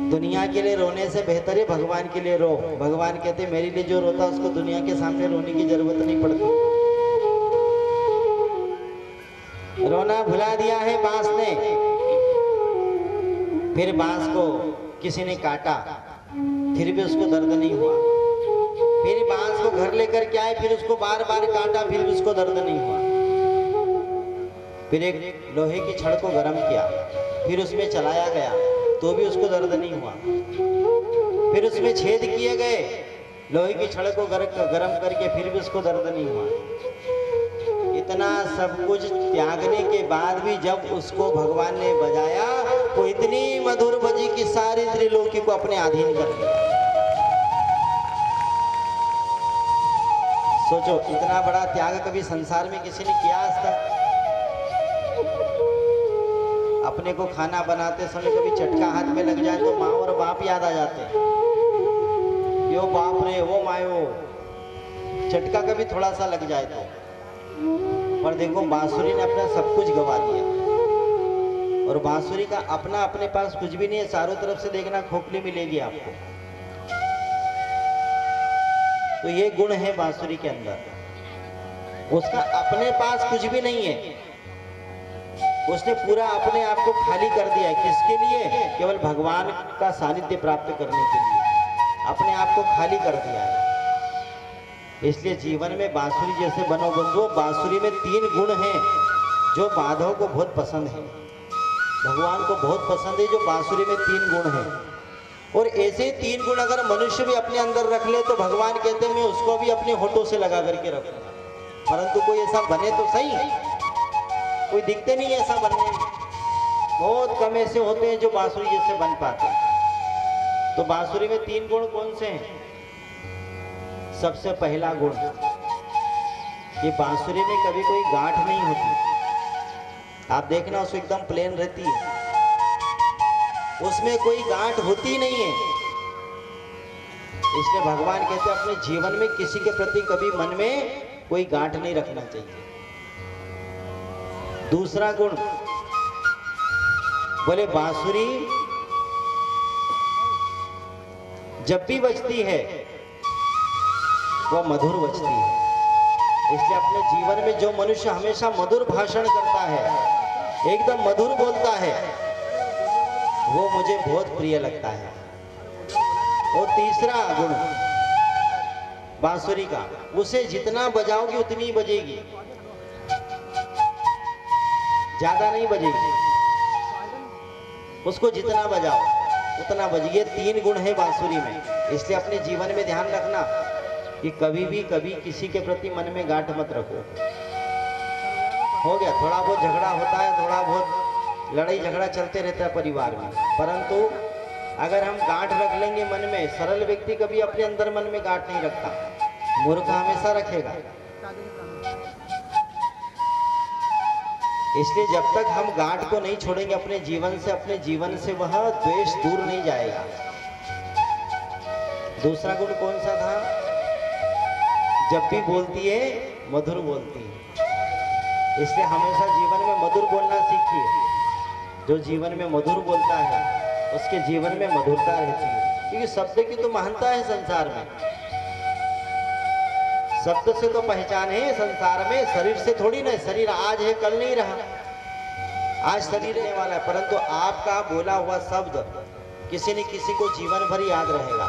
दुनिया के लिए रोने से बेहतर है भगवान के लिए रो। भगवान कहते मेरे लिए जो रोता उसको दुनिया के सामने रोने की जरूरत नहीं पड़ती। रोना भुला दिया है बांस ने। फिर बांस को किसी ने काटा, फिर भी उसको दर्द नहीं हुआ। फिर बांस को घर लेकर के आए, फिर उसको बार बार काटा, फिर भी उसको दर्द नहीं हुआ। फिर एक लोहे की छड़ को गर्म किया, फिर उसमें चलाया गया तो भी उसको दर्द नहीं हुआ। फिर उसमें छेद किए गए लोहे की छड़ को गर्म करके, फिर भी उसको दर्द नहीं हुआ। इतना सब कुछ त्यागने के बाद भी जब उसको भगवान ने बजाया तो इतनी मधुर बजी कि सारी त्रिलोकी को अपने अधीन कर लिया। सोचो, इतना बड़ा त्याग कभी संसार में किसी ने किया आज तक? अपने को खाना बनाते समय कभी चटका हाथ में लग जाए तो माँ और बाप याद आ जाते हैं। यो बाप रे, वो मायो, चटका कभी थोड़ा सा लग जाए तो। पर देखो, बांसुरी ने अपना सब कुछ गवा दिया। और बांसुरी का अपना अपने पास कुछ भी नहीं है। चारों तरफ से देखना, खोखली मिलेगी आपको। तो ये गुण है बांसुरी के अंदर। उसका अपने पास कुछ भी नहीं है। उसने पूरा अपने आप को खाली कर दिया है। किसके लिए? केवल भगवान का सानिध्य प्राप्त करने के लिए अपने आप को खाली कर दिया है। इसलिए जीवन में बांसुरी जैसे बनो बंधुओं। बांसुरी में 3 गुण हैं जो माधव को बहुत पसंद है, भगवान को बहुत पसंद है। जो बांसुरी में 3 गुण हैं, और ऐसे 3 गुण अगर मनुष्य भी अपने अंदर रख ले तो भगवान कहते हैं मैं उसको भी अपने होठों से लगा करके रखूंगा। परंतु कोई ऐसा बने तो सही, कोई दिखते नहीं ऐसा बनने में। बहुत कम ऐसे होते हैं जो बांसुरी जैसे बन पाते हैं। तो बांसुरी में 3 गुण कौन से हैं? सबसे पहला गुण, ये बांसुरी में कभी कोई गांठ नहीं होती। आप देखना, उसको एकदम प्लेन रहती है, उसमें कोई गांठ होती नहीं है। इसलिए भगवान कहते हैं अपने जीवन में किसी के प्रति कभी मन में कोई गांठ नहीं रखना चाहिए। दूसरा गुण, बोले बांसुरी जब भी बजती है वह मधुर बजती है। इसलिए अपने जीवन में जो मनुष्य हमेशा मधुर भाषण करता है, एकदम मधुर बोलता है, वो मुझे बहुत प्रिय लगता है। और तीसरा गुण बांसुरी का, उसे जितना बजाओगे उतनी ही बजेगी, ज्यादा नहीं बजेगी। उसको जितना बजाओ उतना बजेगी। ये 3 गुण है बांसुरी में। इसलिए अपने जीवन में ध्यान रखना कि कभी किसी के प्रति मन में गांठ मत रखो। हो गया, थोड़ा बहुत झगड़ा होता है, थोड़ा बहुत लड़ाई झगड़ा चलते रहता है परिवार में, परंतु अगर हम गांठ रख लेंगे मन में, सरल व्यक्ति कभी अपने अंदर मन में गांठ नहीं रखता, मूर्ख हमेशा रखेगा। इसलिए जब तक हम गांठ को नहीं छोड़ेंगे अपने जीवन से वह द्वेष दूर नहीं जाएगा। दूसरा गुण कौन सा था? जब भी बोलती है मधुर बोलती है। इसलिए हमेशा जीवन में मधुर बोलना सीखिए। जो जीवन में मधुर बोलता है उसके जीवन में मधुरता रहती है, क्योंकि शब्द की तो महानता है संसार में। शब्द से तो पहचान है संसार में, शरीर से थोड़ी ना। शरीर आज है कल नहीं रहा, आज शरीर रहने वाला है, परंतु आपका बोला हुआ शब्द किसी न किसी को जीवन भर याद रहेगा।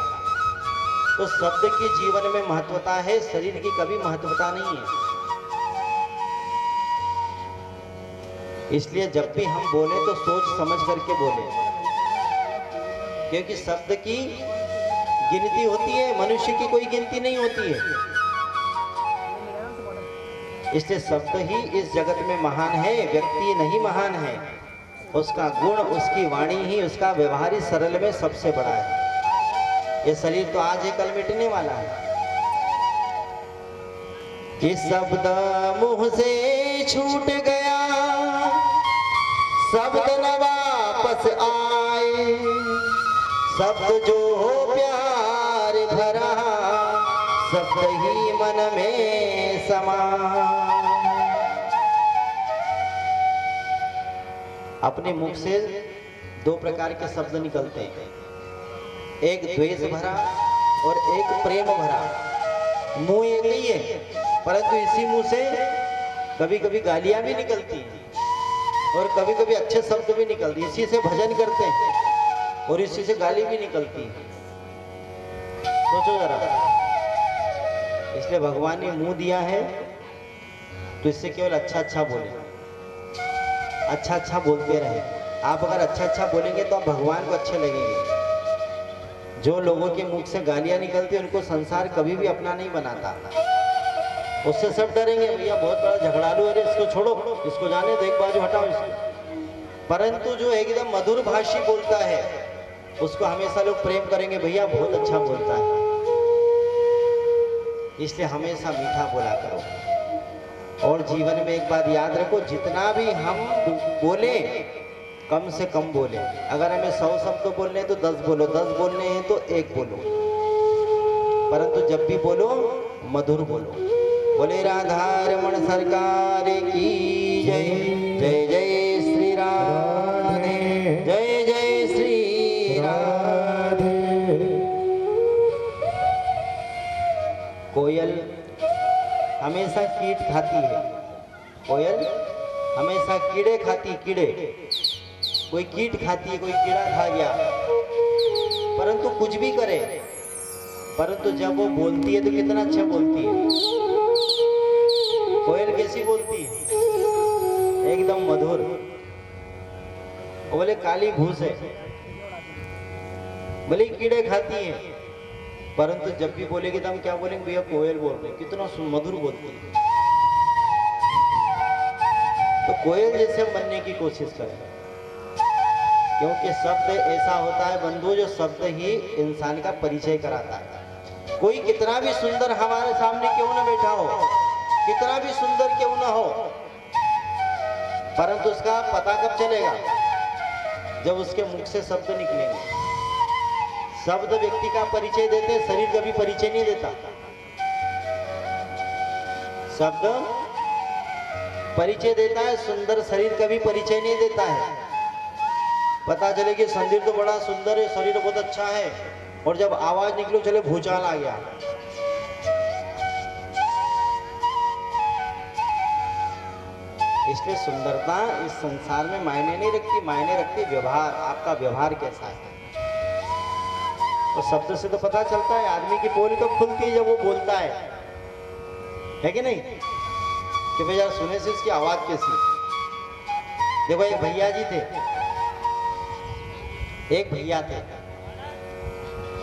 तो शब्द की जीवन में महत्वता है, शरीर की कभी महत्वता नहीं है। इसलिए जब भी हम बोले तो सोच समझ करके बोले, क्योंकि शब्द की गिनती होती है, मनुष्य की कोई गिनती नहीं होती है। इसलिए शब्द ही इस जगत में महान है, व्यक्ति नहीं महान है। उसका गुण, उसकी वाणी ही, उसका व्यवहार ही सरल में सबसे बड़ा है। ये शरीर तो आज है कल मिटने वाला है। कि शब्द मुंह से छूट गया, शब्द न वापस आए, शब्द जो हो प्यार भरा, शब्द ही मन में समा। अपने मुख से दो प्रकार के शब्द निकलते हैं, एक द्वेष भरा और एक प्रेम भरा। मुंह एक ही है, परंतु इसी मुंह से कभी कभी गालियां भी निकलती हैं और कभी कभी अच्छे शब्द भी निकलते हैं। इसी से भजन करते हैं और इसी से गाली भी निकलती है। सोचो जरा। इसलिए भगवान ने मुंह दिया है तो इससे केवल अच्छा अच्छा बोले, अच्छा अच्छा बोलते रहे। आप अगर अच्छा अच्छा बोलेंगे तो आप भगवान को अच्छे लगेंगे। जो लोगों के मुख से गालियां निकलती है उनको संसार कभी भी अपना नहीं बनाता। उससे सब डरेंगे, भैया बहुत बड़ा झगड़ालू है, इसको छोड़ो, इसको जाने दो, एक बाजू हटाओ इसको। परंतु जो एकदम मधुर भाषी बोलता है उसको हमेशा लोग प्रेम करेंगे, भैया बहुत अच्छा बोलता है। इसलिए हमेशा मीठा बोला करो। और जीवन में एक बात याद रखो, जितना भी हम बोले कम से कम बोले। अगर हमें 100 शब्द बोलने हैं तो 10 बोलो, 10 बोलने हैं तो 1 बोलो, परंतु जब भी बोलो मधुर बोलो। बोले राधारमण सरकार की जय। जय जय श्री राधे, जय जय श्री राधे। कोयल हमेशा कीट खाती है, कोयल हमेशा कीड़े खाती, कीड़े। कोई कीट खाती है, कोई कीड़ा खा गया, परंतु कुछ भी करे, परंतु जब वो बोलती है तो कितना अच्छा बोलती है। कोयल कैसी बोलती है? एकदम मधुर। वो बोले काली भूस है, भले कीड़े खाती है, परंतु जब भी बोलेगी तो हम क्या बोलेंगे, भैया कोयल बोल रहे, कितना मधुर बोलती है। तो कोयल जैसे बनने की कोशिश करें, क्योंकि शब्द ऐसा होता है बंधु, जो शब्द ही इंसान का परिचय कराता है। कोई कितना भी सुंदर हमारे सामने क्यों ना बैठा हो, कितना भी सुंदर क्यों ना हो, परंतु उसका पता कब चलेगा, जब उसके मुख से शब्द निकलेंगे। शब्द व्यक्ति का परिचय देते, शरीर कभी परिचय नहीं देता। शब्द परिचय देता है, सुंदर शरीर कभी परिचय नहीं देता है। पता चले कि शरीर तो बड़ा सुंदर है, शरीर बहुत अच्छा है, और जब आवाज निकलो चले भूचाल आ गया। इसलिए सुंदरता इस संसार में मायने नहीं रखती, मायने रखती व्यवहार, आपका व्यवहार कैसा है। और शब्द से तो पता चलता है आदमी की पोल कब खुलती है, जब वो बोलता है कि नहीं, कि भैया सुने से इसकी आवाज कैसी। देखो एक भैया जी थे, एक भैया थे,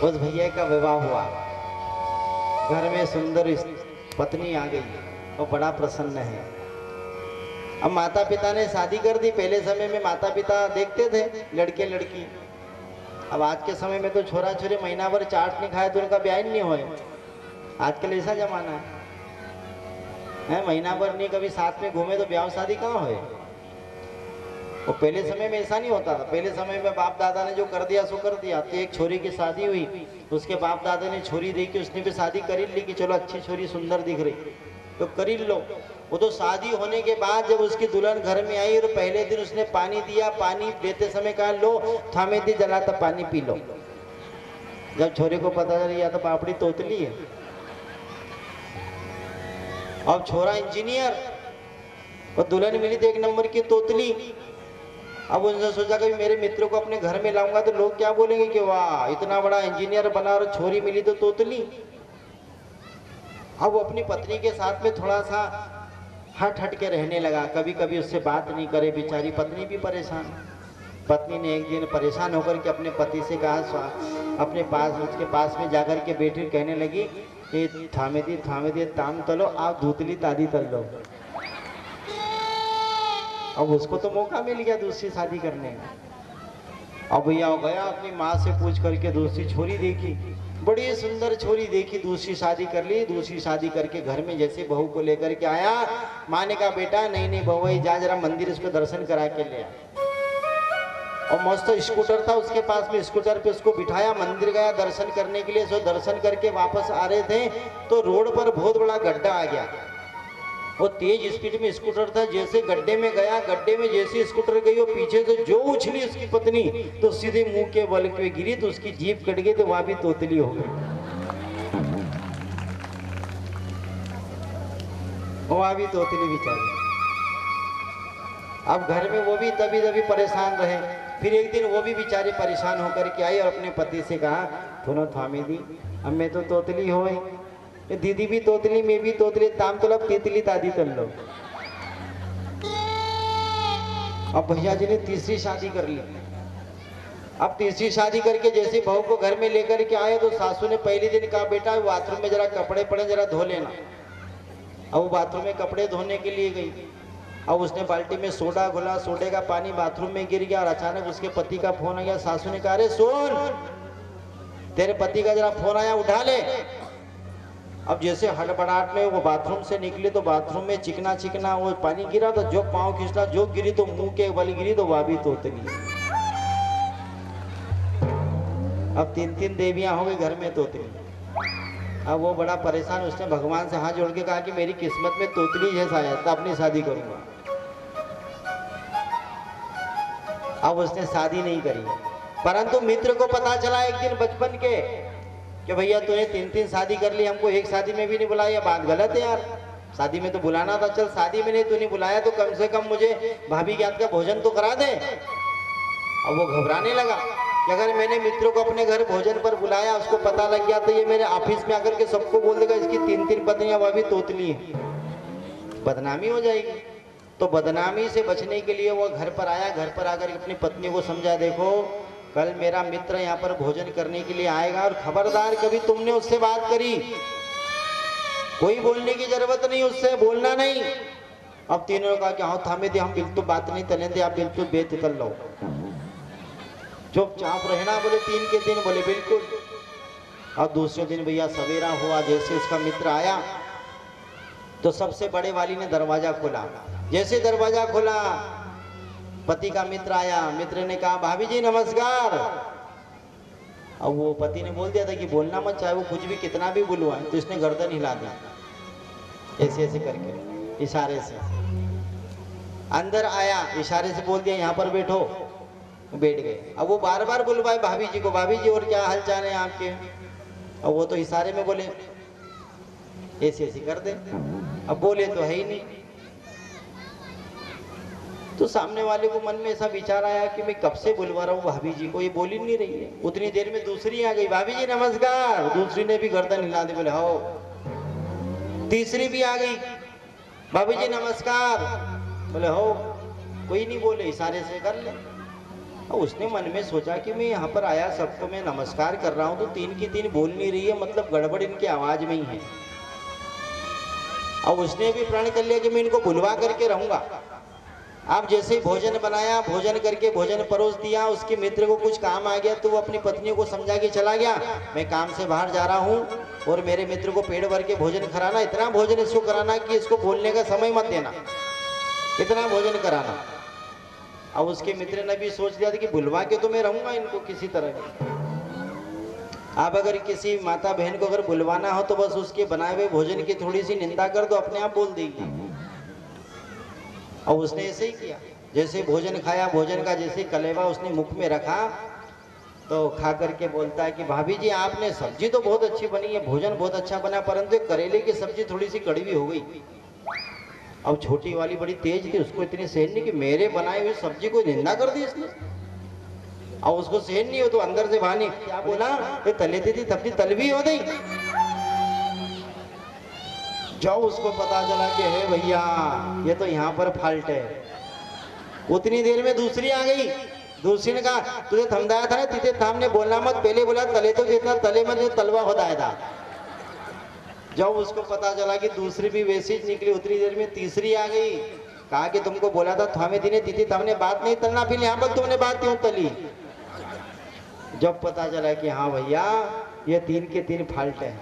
उस भैया का विवाह हुआ, घर में सुंदर पत्नी आ गई और बड़ा प्रसन्न है। अब माता पिता ने शादी कर दी। पहले समय में माता पिता देखते थे लड़के लड़की, अब आज के समय में तो छोरा छोरी महीना भर चाट नहीं खाए तो उनका ब्याह नहीं होए। आजकल ऐसा जमाना है, महीना भर नहीं कभी साथ में घूमे तो ब्याह शादी कहाँ होए। वो पहले समय में ऐसा नहीं होता था। पहले समय में बाप दादा ने जो कर दिया सो कर दिया। तो एक छोरी की शादी हुई, उसके बाप दादा ने छोरी देखी, उसने भी शादी कर ली कि चलो अच्छी छोरी सुंदर दिख रही तो कर लो। वो तो शादी होने के बाद जब उसकी दुल्हन घर में आई और पहले दिन उसने पानी दिया, पानी देते समय कहा लो थामे दी जला तो पानी पी लो। जब छोरे को पता चल या तो पापड़ी तोतली है, अब छोरा इंजीनियर और दुल्हन मिली थी एक नंबर की तोतली। अब उन्होंने सोचा कि मेरे मित्र को अपने घर में लाऊंगा तो लोग क्या बोलेंगे कि वाह इतना बड़ा इंजीनियर बना और छोरी मिली तो तोतली। अब वो अपनी पत्नी के साथ में थोड़ा सा हट के रहने लगा, कभी कभी उससे बात नहीं करे, बेचारी पत्नी भी परेशान। पत्नी ने एक दिन परेशान होकर के अपने पति से कहा, अपने पास उसके पास में जाकर के बैठी कहने लगी कि थामे दी ताम तलो आप धूतली तादी तल लो। अब उसको तो मौका मिल गया दूसरी शादी करने का। अब भैया गया अपनी माँ से पूछ करके दूसरी छोरी देखी, बड़ी सुंदर छोरी देखी, दूसरी शादी कर ली। दूसरी शादी करके घर में जैसे बहू को लेकर के आया, माँ ने कहा बेटा नहीं बहू जा जरा मंदिर इसको दर्शन करा के ले आ। और मस्त स्कूटर था उसके पास में, स्कूटर पे उसको बिठाया, मंदिर गया दर्शन करने के लिए। सो दर्शन करके वापस आ रहे थे तो रोड पर बहुत बड़ा गड्ढा आ गया। वो तेज स्पीड में स्कूटर था, जैसे गड्ढे में गया, गड्ढे में जैसे स्कूटर गई वो पीछे से जो उछली उसकी पत्नी तो सीधे मुंह के बल पे गिरी तो उसकी जीभ कट गई, तो वहां भी तोतली हो गई। वहां भी तोतली बेचारी। अब घर में वो भी तभी परेशान रहे। फिर एक दिन वो भी बेचारे परेशान होकर के आई और अपने पति से कहा थोड़ा थामी दी, अब मैं तो तोतली हो गई, दीदी भी तोतली मैं भी तोतली, ताम तलब तीतली तादी तल लो। अब भैया जी ने तीसरी शादी कर ली। अब तीसरी शादी करके जैसे बहू को घर में लेकर के आए तो सासू ने पहले दिन कहा बेटा बाथरूम में जरा कपड़े पड़े जरा धो लेना। अब वो बाथरूम में कपड़े धोने के लिए गई। अब उसने बाल्टी में सोडा घोला, सोडे का पानी बाथरूम में गिर गया और अचानक उसके पति का फोन आ गया। सासू ने कहा अरे सुन तेरे पति का जरा फोन आया उठा ले। अब जैसे हड़बड़ाहट में वो बाथरूम से निकले तो बाथरूम में चिकना वो पानी गिरा तो जो पांव खिंचला, जो गिरी तो मुंह के बल गिरी तो वह भी तोतली। अब 3 देवियां हो गई घर में तोतली। अब वो बड़ा परेशान, उसने भगवान से हाथ जोड़ के कहा कि मेरी किस्मत में तोतली जैसा है तो अपनी शादी करूंगा। अब उसने शादी नहीं करी, परंतु मित्र को पता चला एक दिन बचपन के कि भैया तूने 3 शादी कर ली, हमको एक शादी में भी नहीं बुलाया, बात गलत है यार, शादी में तो बुलाना था, चल शादी में नहीं तू नहीं बुलाया तो कम से कम मुझे भाभी के हाथ का भोजन तो करा दे। अब वो घबराने लगा कि अगर मैंने मित्रों को अपने घर भोजन पर बुलाया, उसको पता लग गया तो ये मेरे ऑफिस में आकर के सबको बोल देगा इसकी 3 पत्नियां वह भी तोतली है, बदनामी हो जाएगी। तो बदनामी से बचने के लिए वो घर पर आया। घर पर आकर अपनी पत्नी को समझा देखो कल मेरा मित्र यहाँ पर भोजन करने के लिए आएगा और खबरदार कभी तुमने उससे बात करी, कोई बोलने की जरूरत नहीं, उससे बोलना नहीं। अब तीनों ने कहा कि हाँ थामे दे, हम बिल्कुल बात नहीं तले दे, आप बिल्कुल बेतल लो, चुपचाप रहना। बोले 3 के दिन बोले बिल्कुल। और दूसरे दिन भैया सवेरा हुआ, जैसे उसका मित्र आया तो सबसे बड़े वाली ने दरवाजा खोला। जैसे दरवाजा खोला पति का मित्र आया। मित्र ने कहा भाभी जी नमस्कार। अब वो पति ने बोल दिया था कि बोलना मत, चाहे वो कुछ भी कितना भी बुलवाए, तो इसने गर्दन हिला दिया ऐसे ऐसे करके इशारे से। अंदर आया, इशारे से बोल दिया यहाँ पर बैठो, बैठ गए। अब वो बार बार बुलवाए भाभी जी को, भाभी जी और क्या हाल चाल है आपके। अब वो तो इशारे में बोले ऐसे ऐसे कर दे, अब बोले तो है ही नहीं। तो सामने वाले को मन में ऐसा विचार आया कि मैं कब से बुलवा रहा हूँ भाभी जी को, ये बोल ही नहीं रही है। उतनी देर में दूसरी आ गई, भाभी जी नमस्कार। दूसरी ने भी गर्दन हिला दी, बोले हो। तीसरी भी आ गई, भाभी जी नमस्कार, बोले हो। कोई नहीं बोले, इशारे से कर ले। और उसने मन में सोचा कि मैं यहाँ पर आया, सबको मैं नमस्कार कर रहा हूँ तो 3 की 3 बोल नहीं रही है, मतलब गड़बड़ इनकी आवाज में ही है। और उसने भी प्रण कर लिया कि मैं इनको बुलवा करके रहूंगा। अब जैसे ही भोजन बनाया, भोजन करके भोजन परोस दिया, उसके मित्र को कुछ काम आ गया तो वो अपनी पत्नी को समझा के चला गया मैं काम से बाहर जा रहा हूँ और मेरे मित्र को पेट भर के भोजन कराना, इतना भोजन इसको कराना कि इसको बोलने का समय मत देना, इतना भोजन कराना। अब उसके मित्र ने भी सोच लिया था कि बुलवा के तो मैं रहूंगा इनको किसी तरह के। आप अगर किसी माता बहन को अगर बुलवाना हो तो बस उसके बनाए हुए भोजन की थोड़ी सी निंदा कर दो, अपने आप बोल देगी। और उसने ऐसे ही किया, जैसे भोजन खाया, भोजन का जैसे कलेवा उसने मुख में रखा तो खा करके बोलता है कि भाभी जी आपने सब्जी तो बहुत अच्छी बनी है, भोजन बहुत अच्छा बना, परंतु करेले की सब्जी थोड़ी सी कड़वी हो गई। अब छोटी वाली बड़ी तेज थी, उसको इतनी सहन नहीं कि मेरे बनाए हुए सब्जी को निंदा कर दी इसने। अब उसको सहन नहीं हो तो अंदर से बाहर क्या बोला, ये तले थी तब तलवी हो गई। जब उसको पता चला कि है भैया ये तो यहाँ पर फाल्ट है, उतनी देर में दूसरी आ गई। दूसरी ने कहा तुझे थमदाया था ना, तिथे थामने बोलना मत, पहले बोला तले तो जितना तले में जो तलवा होता था। जब उसको पता चला कि दूसरी भी वैसी निकली, उतनी देर में तीसरी आ गई। कहा कि तुमको बोला था थामे दिने तिथे थामने बात नहीं तलना, फिर यहाँ पर तुमने बात क्यों तली। जब पता चला कि हाँ भैया ये 3 के 3 फाल्ट है।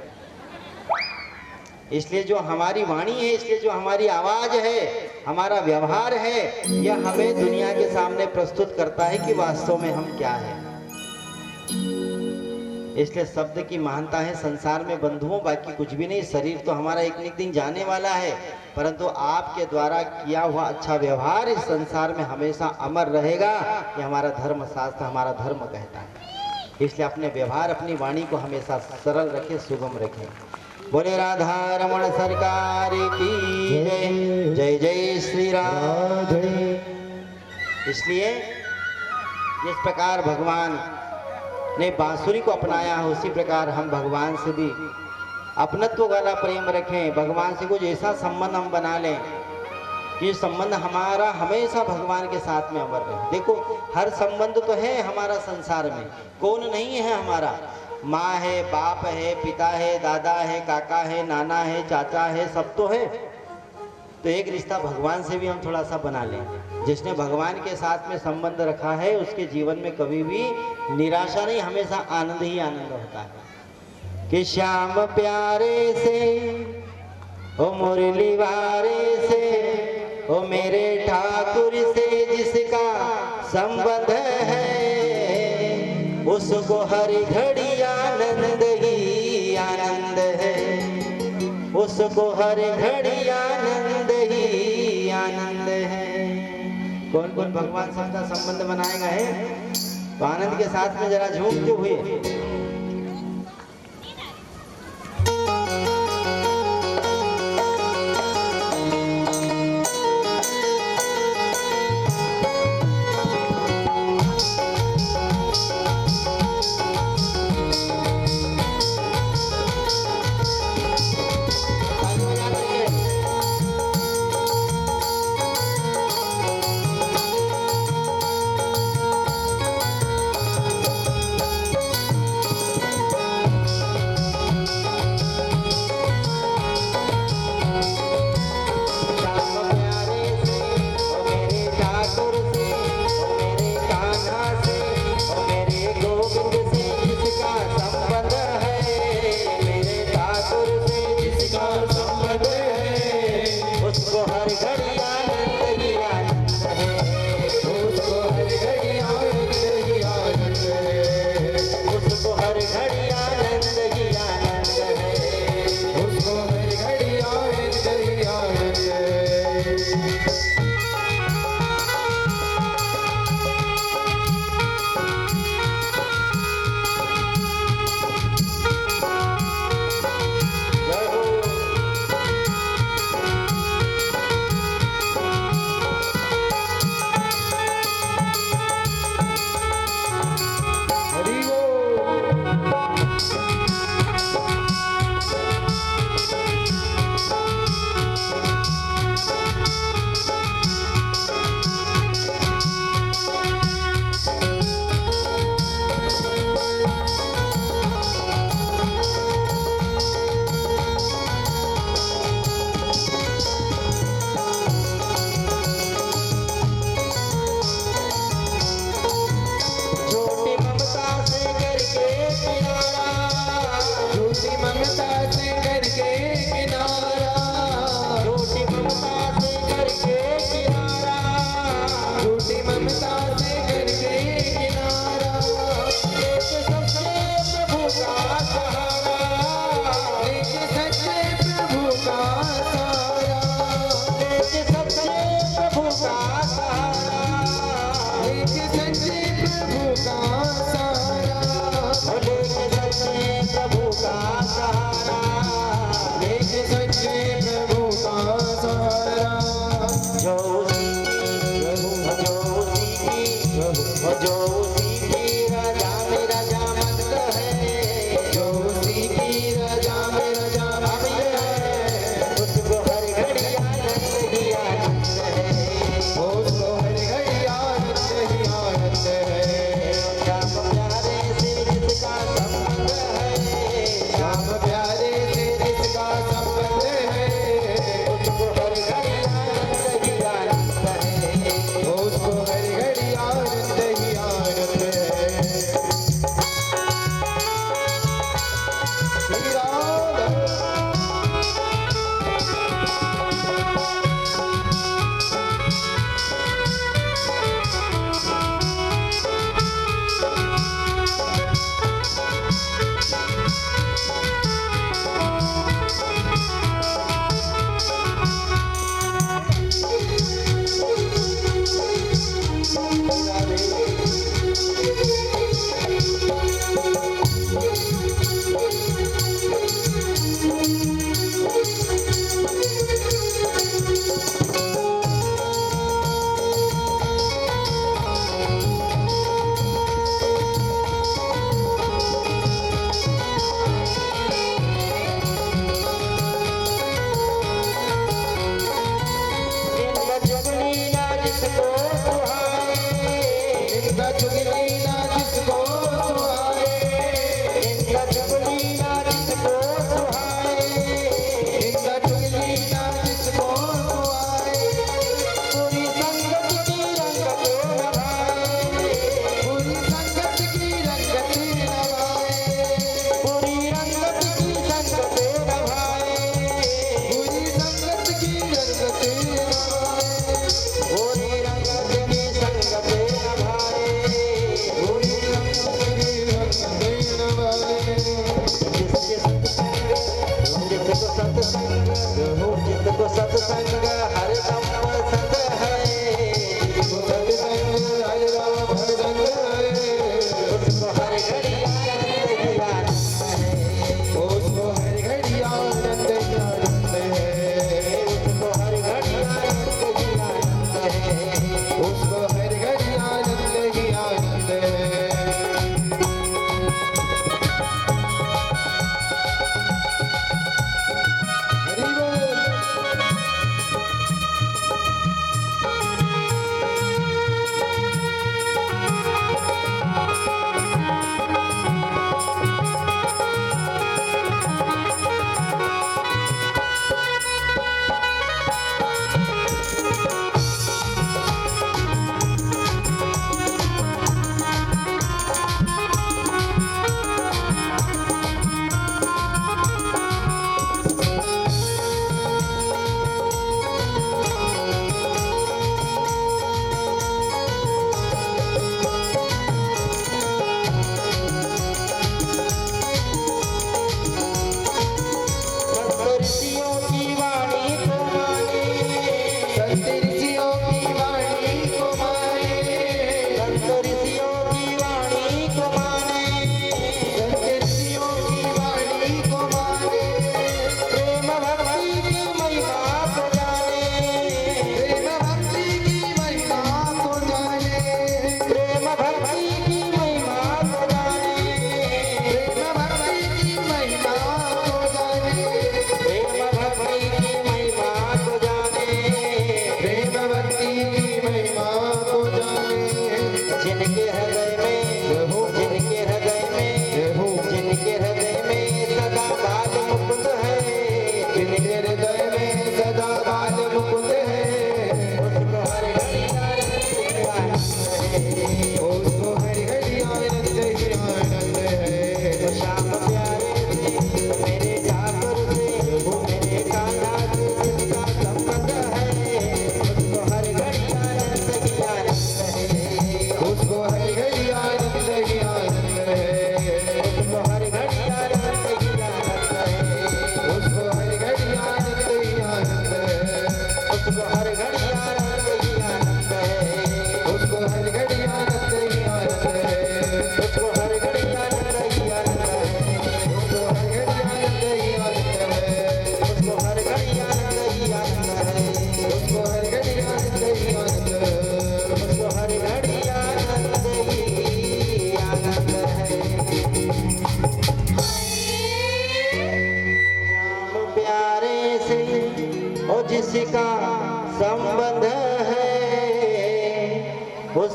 इसलिए जो हमारी वाणी है, इसलिए जो हमारी आवाज है, हमारा व्यवहार है, यह हमें दुनिया के सामने प्रस्तुत करता है कि वास्तव में हम क्या है। इसलिए शब्द की महानता है संसार में बंधुओं, बाकी कुछ भी नहीं। शरीर तो हमारा एक न एक दिन जाने वाला है, परंतु आपके द्वारा किया हुआ अच्छा व्यवहार इस संसार में हमेशा अमर रहेगा। ये हमारा धर्म शास्त्र, हमारा धर्म कहता है। इसलिए अपने व्यवहार, अपनी वाणी को हमेशा सरल रखें, सुगम रखें। बोले राधा रमण सरकार की जय। जय जय श्री राधे। इसलिए जिस प्रकार भगवान ने बांसुरी को अपनाया है, उसी प्रकार हम भगवान से भी अपनत्व वाला प्रेम रखें। भगवान से कुछ ऐसा संबंध हम बना लें कि संबंध हमारा हमेशा भगवान के साथ में अमर रहे। देखो हर संबंध तो है हमारा संसार में, कौन नहीं है हमारा। माँ है, बाप है, पिता है, दादा है, काका है, नाना है, चाचा है, सब तो है। तो एक रिश्ता भगवान से भी हम थोड़ा सा बना लें। जिसने भगवान के साथ में संबंध रखा है उसके जीवन में कभी भी निराशा नहीं, हमेशा आनंद ही आनंद होता है। कि श्याम प्यारे से ओ मुरली वारे से, ओ मेरे ठाकुर से जिसका संबंध है, उसको हर घड़ी आनंद ही आनंद है, उसको हर घड़ी आनंद ही आनंद है। कौन कौन भगवान से अपना संबंध बनाएगा है, तो आनंद के साथ में जरा झूमते हुए उसी की रजा में रजामंद है, जो उसी की रजा में रजामंद है, उसको हर घड़ी आनंद ही आनंद है। उसको हर घड़ी आनंद ही आनंद है। श्याम प्यारे से जिसका संबंध है, श्याम प्यारे से जिसका संबंध है, उसको हर घड़ी आनंद ही आनंद है। उसको हर घड़ी आनंद ही आनंद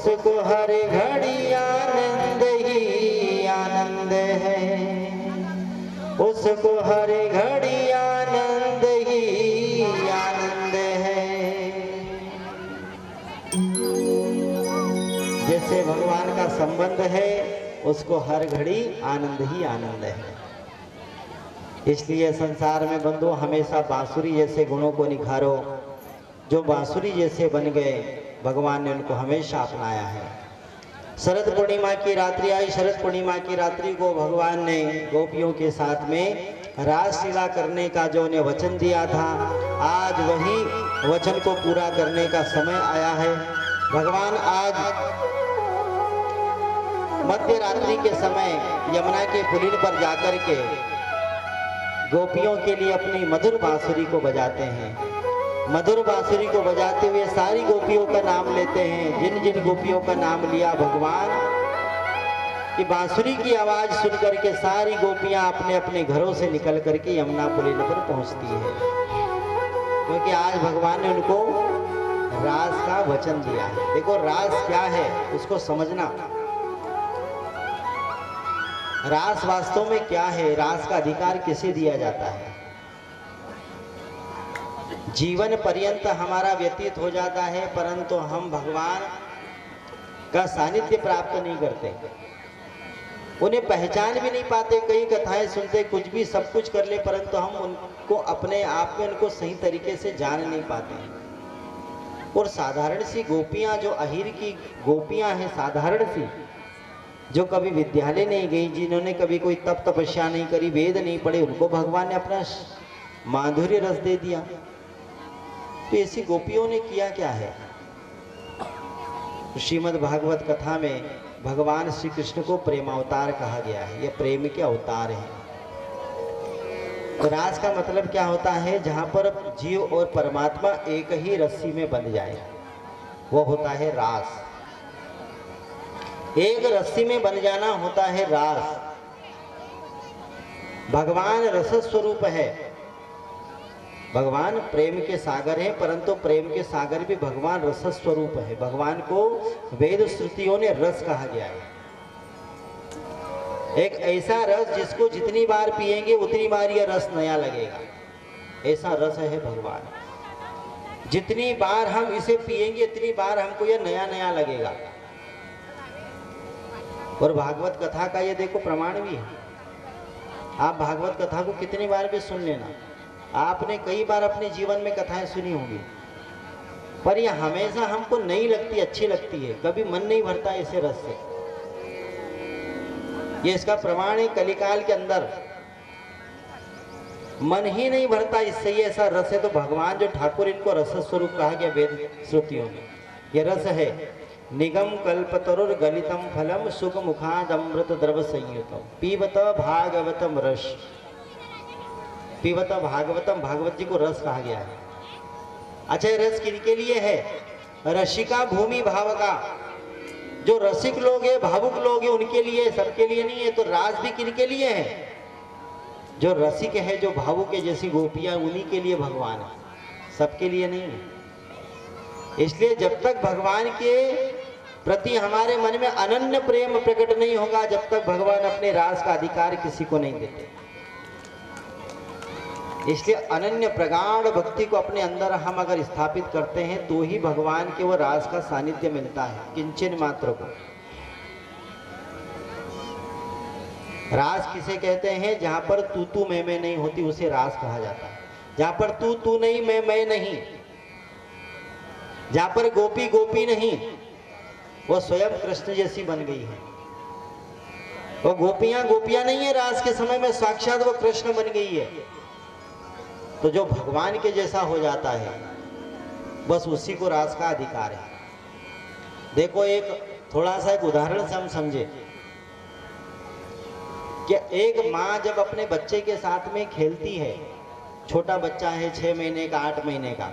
उसको हर घड़ी आनंद ही आनंद है, उसको हर घड़ी आनंद ही आनंद है। जैसे भगवान का संबंध है उसको हर घड़ी आनंद ही आनंद है। इसलिए संसार में बंधु हमेशा बांसुरी जैसे गुणों को निखारो। जो बांसुरी जैसे बन गए भगवान ने उनको हमेशा अपनाया है। शरद पूर्णिमा की रात्रि आई। शरद पूर्णिमा की रात्रि को भगवान ने गोपियों के साथ में रासलीला करने का जो उन्हें वचन दिया था, आज वही वचन को पूरा करने का समय आया है। भगवान आज मध्य रात्रि के समय यमुना के पुलिन पर जाकर के गोपियों के लिए अपनी मधुर बांसुरी को बजाते हैं। मधुर बांसुरी को बजाते हुए सारी गोपियों का नाम लेते हैं। जिन जिन गोपियों का नाम लिया भगवान की बांसुरी की आवाज सुन करके सारी गोपियां अपने अपने घरों से निकल करके यमुना पुलिन पर पहुंचती है, क्योंकि आज भगवान ने उनको रास का वचन दिया है। देखो रास क्या है उसको समझना। रास वास्तव में क्या है, रास का अधिकार किसे दिया जाता है। जीवन पर्यंत हमारा व्यतीत हो जाता है परंतु हम भगवान का सानिध्य प्राप्त नहीं करते, उन्हें पहचान भी नहीं पाते। कई कथाएं सुनते, कुछ भी सब कुछ कर ले परंतु हम उनको अपने आप में उनको सही तरीके से जान नहीं पाते। और साधारण सी गोपियां, जो अहिर की गोपियां हैं, साधारण सी, जो कभी विद्यालय नहीं गई, जिन्होंने कभी कोई तप तपस्या नहीं करी, वेद नहीं पढ़े, उनको भगवान ने अपना माधुर्य रस दे दिया। तो ऐसी गोपियों ने किया क्या है। श्रीमद् भागवत कथा में भगवान श्री कृष्ण को प्रेमावतार कहा गया है। ये प्रेम के अवतार हैं। तो रास का मतलब क्या होता है, जहां पर जीव और परमात्मा एक ही रस्सी में बंध जाए, वो होता है रास। एक रस्सी में बन जाना होता है रास। भगवान रस स्वरूप है। भगवान प्रेम के सागर हैं, परंतु प्रेम के सागर भी भगवान रस स्वरूप है। भगवान को वेद श्रुतियों ने रस कहा गया है। एक ऐसा रस जिसको जितनी बार पिएंगे उतनी बार यह रस नया लगेगा, ऐसा रस है भगवान। जितनी बार हम इसे पिएंगे उतनी बार हमको यह नया नया लगेगा। और भागवत कथा का ये देखो प्रमाण भी है। आप भागवत कथा को कितनी बार भी सुन लेना, आपने कई बार अपने जीवन में कथाएं सुनी होंगी, पर यह हमेशा हमको नहीं लगती, अच्छी लगती है, कभी मन नहीं भरता इसे रस से। ये इसका प्रमाण है। कलिकाल के अंदर मन ही नहीं भरता इससे, ये ऐसा रस है। तो भगवान जो ठाकुर, इनको रस स्वरूप कहा गया वेद श्रुतियों में। ये रस है। निगम कल्पतरुर गलितम फलम सुख मुखादमृत द्रव संयुतम पीबत भागवतम रस। पीबत भागवतम, भागवत जी को रस कहा गया है। अच्छा, रस किनके लिए है? रसिका भूमि भावका। जो रसिक लोग हैं, भावुक लोग हैं, उनके लिए, सबके लिए नहीं है। तो रास भी किनके लिए है? जो रसिक है, जो भावुक है, जैसी गोपियां, उन्हीं के लिए भगवान है, सबके लिए नहीं है। इसलिए जब तक भगवान के प्रति हमारे मन में अनन्य प्रेम प्रकट नहीं होगा, जब तक भगवान अपने रास का अधिकार किसी को नहीं देते। इसलिए अनन्य प्रगाढ़ भक्ति को अपने अंदर हम अगर स्थापित करते हैं तो ही भगवान के वो रास का सानिध्य मिलता है, किंचन मात्र को। रास किसे कहते हैं? जहां पर तू तू मैं नहीं होती, उसे रास कहा जाता है। जहां पर तू तू नहीं, मैं नहीं, जहां पर गोपी गोपी नहीं, वो स्वयं कृष्ण जैसी बन गई है। वो गोपियां गोपियां नहीं है, रास के समय में साक्षात वो कृष्ण बन गई है। तो जो भगवान के जैसा हो जाता है, बस उसी को रास का अधिकार है। देखो, एक थोड़ा सा एक उदाहरण से हम समझे कि एक माँ जब अपने बच्चे के साथ में खेलती है, छोटा बच्चा है 6 महीने का, 8 महीने का,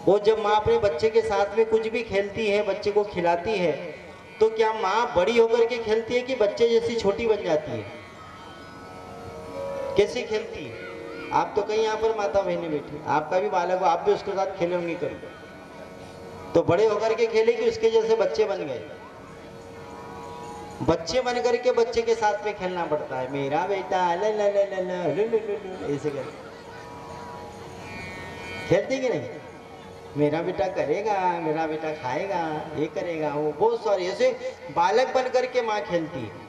वो जब माँ अपने बच्चे के साथ में कुछ भी खेलती है, बच्चे को खिलाती है, तो क्या माँ बड़ी होकर के खेलती है कि बच्चे जैसी छोटी बन जाती है? कैसे खेलती है? आप तो कहीं यहाँ पर माता बहने बैठी, आपका भी बालक हो, आप भी उसके साथ खेले होंगे कभी। तो बड़े होकर के खेले कि उसके जैसे बच्चे बन गए। बच्चे बन करके बच्चे के साथ में खेलना पड़ता है। मेरा बेटा ल ल ल ल ल ल ल ऐसे कर खेलते कि नहीं? मेरा बेटा करेगा, मेरा बेटा खाएगा, ये करेगा, वो बहुत सारे ऐसे बालक बन करके माँ खेलती है।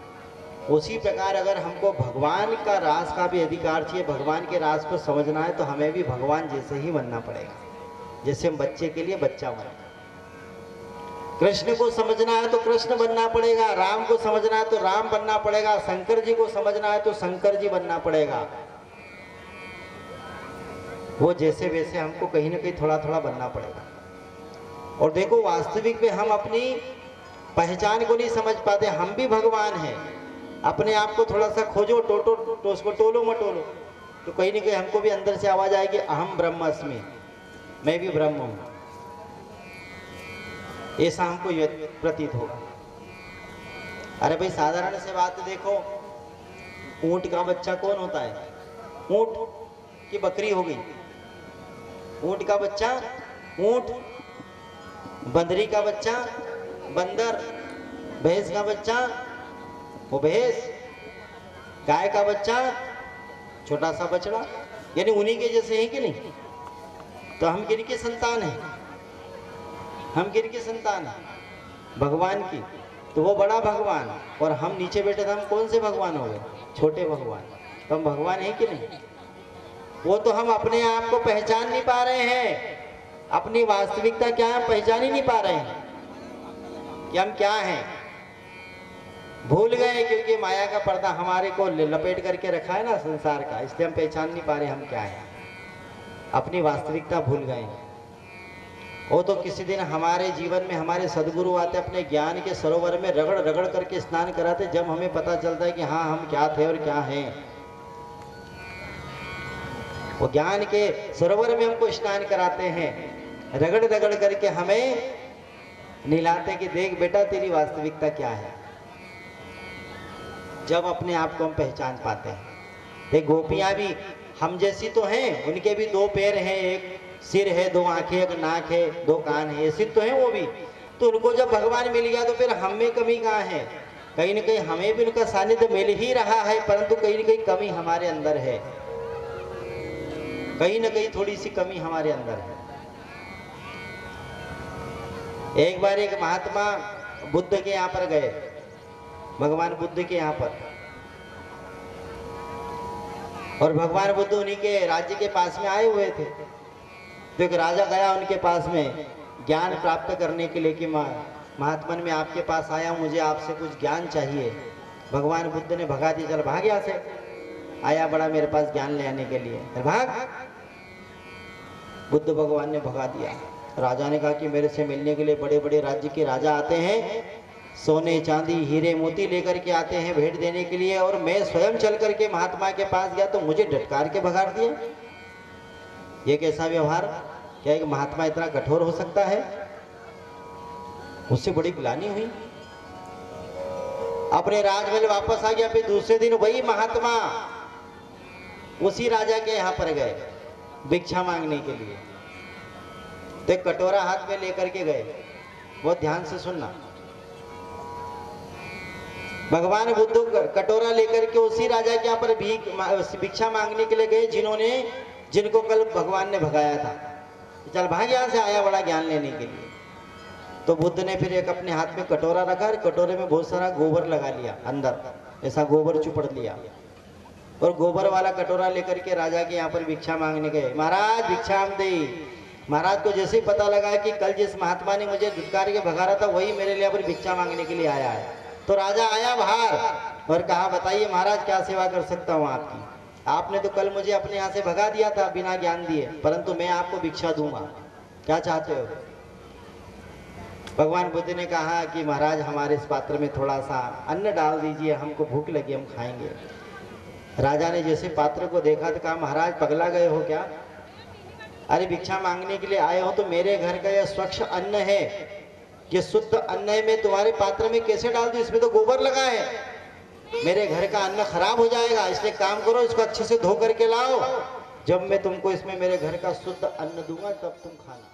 उसी प्रकार अगर हमको भगवान का रास का भी अधिकार चाहिए, भगवान के रास को समझना है, तो हमें भी भगवान जैसे ही बनना पड़ेगा, जैसे हम बच्चे के लिए बच्चा बने। कृष्ण को समझना है तो कृष्ण बनना पड़ेगा, राम को समझना है तो राम बनना पड़ेगा, शंकर जी को समझना है तो शंकर जी बनना पड़ेगा। वो जैसे वैसे हमको कहीं ना कहीं थोड़ा थोड़ा बनना पड़ेगा। और देखो, वास्तविक में हम अपनी पहचान को नहीं समझ पाते। हम भी भगवान हैं। अपने आप को थोड़ा सा खोजो, तो उसको टोलो मटोलो, तो कहीं ना कहीं हमको भी अंदर से आवाज आएगी, अहम ब्रह्मास्मि, मैं भी ब्रह्म हूं। ऐसा हमको प्रतीत होगा। अरे भाई, साधारण से बात देखो, ऊंट का बच्चा कौन होता है? ऊंट की बकरी हो गई, ऊंट का बच्चा ऊंट, बंदरी का बच्चा बंदर, भैंस का बच्चा वो भैंस, गाय का बच्चा छोटा सा बछड़ा, यानी उन्हीं के जैसे हैं कि नहीं? तो हम किनके संतान हैं? हम किनके संतान हैं? भगवान की। तो वो बड़ा भगवान और हम नीचे बैठे, तो हम कौन से भगवान हो गए? छोटे भगवान। तो हम भगवान हैं कि नहीं? वो तो हम अपने आप को पहचान नहीं पा रहे हैं। अपनी वास्तविकता क्या है पहचान ही नहीं पा रहे हैं कि हम क्या हैं। भूल गए, क्योंकि माया का पर्दा हमारे को लपेट करके रखा है ना संसार का, इसलिए हम पहचान नहीं पा रहे हम क्या हैं। अपनी वास्तविकता भूल गए। वो तो किसी दिन हमारे जीवन में हमारे सदगुरु आते, अपने ज्ञान के सरोवर में रगड़ रगड़ करके स्नान कराते, जब हमें पता चलता है कि हाँ हम क्या थे और क्या हैं। वो ज्ञान के सरोवर में हमको स्नान कराते हैं, रगड़ रगड़ करके हमें निलाते कि देख बेटा तेरी वास्तविकता क्या है। जब अपने आप को हम पहचान पाते हैं। देख, गोपियां भी हम जैसी तो हैं, उनके भी 2 पैर हैं, एक सिर है, 2 आंखें, एक नाक है, 2 कान है, ऐसी तो है वो भी। तो उनको जब भगवान मिल गया तो फिर हम में कमी कहाँ है? कहीं ना कहीं हमें भी उनका सानिध्य मिल ही रहा है, परंतु कहीं ना कहीं कमी हमारे अंदर है, कहीं ना कहीं थोड़ी सी कमी हमारे अंदर है। एक बार एक महात्मा बुद्ध के यहाँ पर गए, भगवान बुद्ध के यहाँ पर, और भगवान बुद्ध उन्हीं के राज्य के पास में आए हुए थे। तो एक राजा गया उनके पास में ज्ञान प्राप्त करने के लिए कि महात्मन मैं आपके पास आया हूँ, मुझे आपसे कुछ ज्ञान चाहिए। भगवान बुद्ध ने भगा दिया, चल भाग यहाँ से, आया बड़ा मेरे पास ज्ञान ले आने के लिए, भाग। बुद्ध भगवान ने भगा दिया। राजा ने कहा कि मेरे से मिलने के लिए बड़े बड़े राज्य के राजा आते हैं, सोने चांदी हीरे मोती लेकर के आते हैं भेंट देने के लिए, और मैं स्वयं चल करके महात्मा के पास गया तो मुझे डटकार के भगा दिया। ये कैसा व्यवहार? क्या एक महात्मा इतना कठोर हो सकता है? उससे बड़ी ग्लानि हुई। अपने राजमहल वापस आ गया। फिर दूसरे दिन वही महात्मा उसी राजा के यहाँ पर गए भिक्षा मांगने के लिए। तो एक कटोरा हाथ में लेकर के गए। बहुत ध्यान से सुनना। भगवान बुद्ध कटोरा लेकर के उसी राजा के यहाँ पर भिक्षा मांगने के लिए गए जिनको कल भगवान ने भगाया था। चल भाग यहाँ से, आया बड़ा ज्ञान लेने के लिए। तो बुद्ध ने फिर एक अपने हाथ में कटोरा रखा, कटोरे में बहुत सारा गोबर लगा लिया अंदर, ऐसा गोबर चुपड़ लिया, और गोबर वाला कटोरा लेकर के राजा के यहाँ पर भिक्षा मांगने गए। महाराज भिक्षाम दे। महाराज को जैसे ही पता लगा कि कल जिस महात्मा ने मुझे धुतकार के भगा रहा था वही मेरे लिए पर भिक्षा मांगने के लिए आया है, तो राजा आया बाहर और कहा बताइए महाराज क्या सेवा कर सकता हूँ आपकी। आपने तो कल मुझे अपने यहाँ से भगा दिया था बिना ज्ञान दिए, परंतु मैं आपको भिक्षा दूंगा, क्या चाहते हो? भगवान बुद्ध ने कहा कि महाराज हमारे इस पात्र में थोड़ा सा अन्न डाल दीजिए, हमको भूख लगी, हम खाएंगे। राजा ने जैसे पात्र को देखा तो कहा महाराज पगला गए हो क्या? अरे भिक्षा मांगने के लिए आए हो तो मेरे घर का यह स्वच्छ अन्न है, ये शुद्ध अन्न है, मैं तुम्हारे पात्र में कैसे डाल दूं? इसमें तो गोबर लगा है, मेरे घर का अन्न खराब हो जाएगा। इसलिए काम करो, इसको अच्छे से धो करके लाओ, जब मैं तुमको इसमें मेरे घर का शुद्ध अन्न दूंगा तब तुम खाना।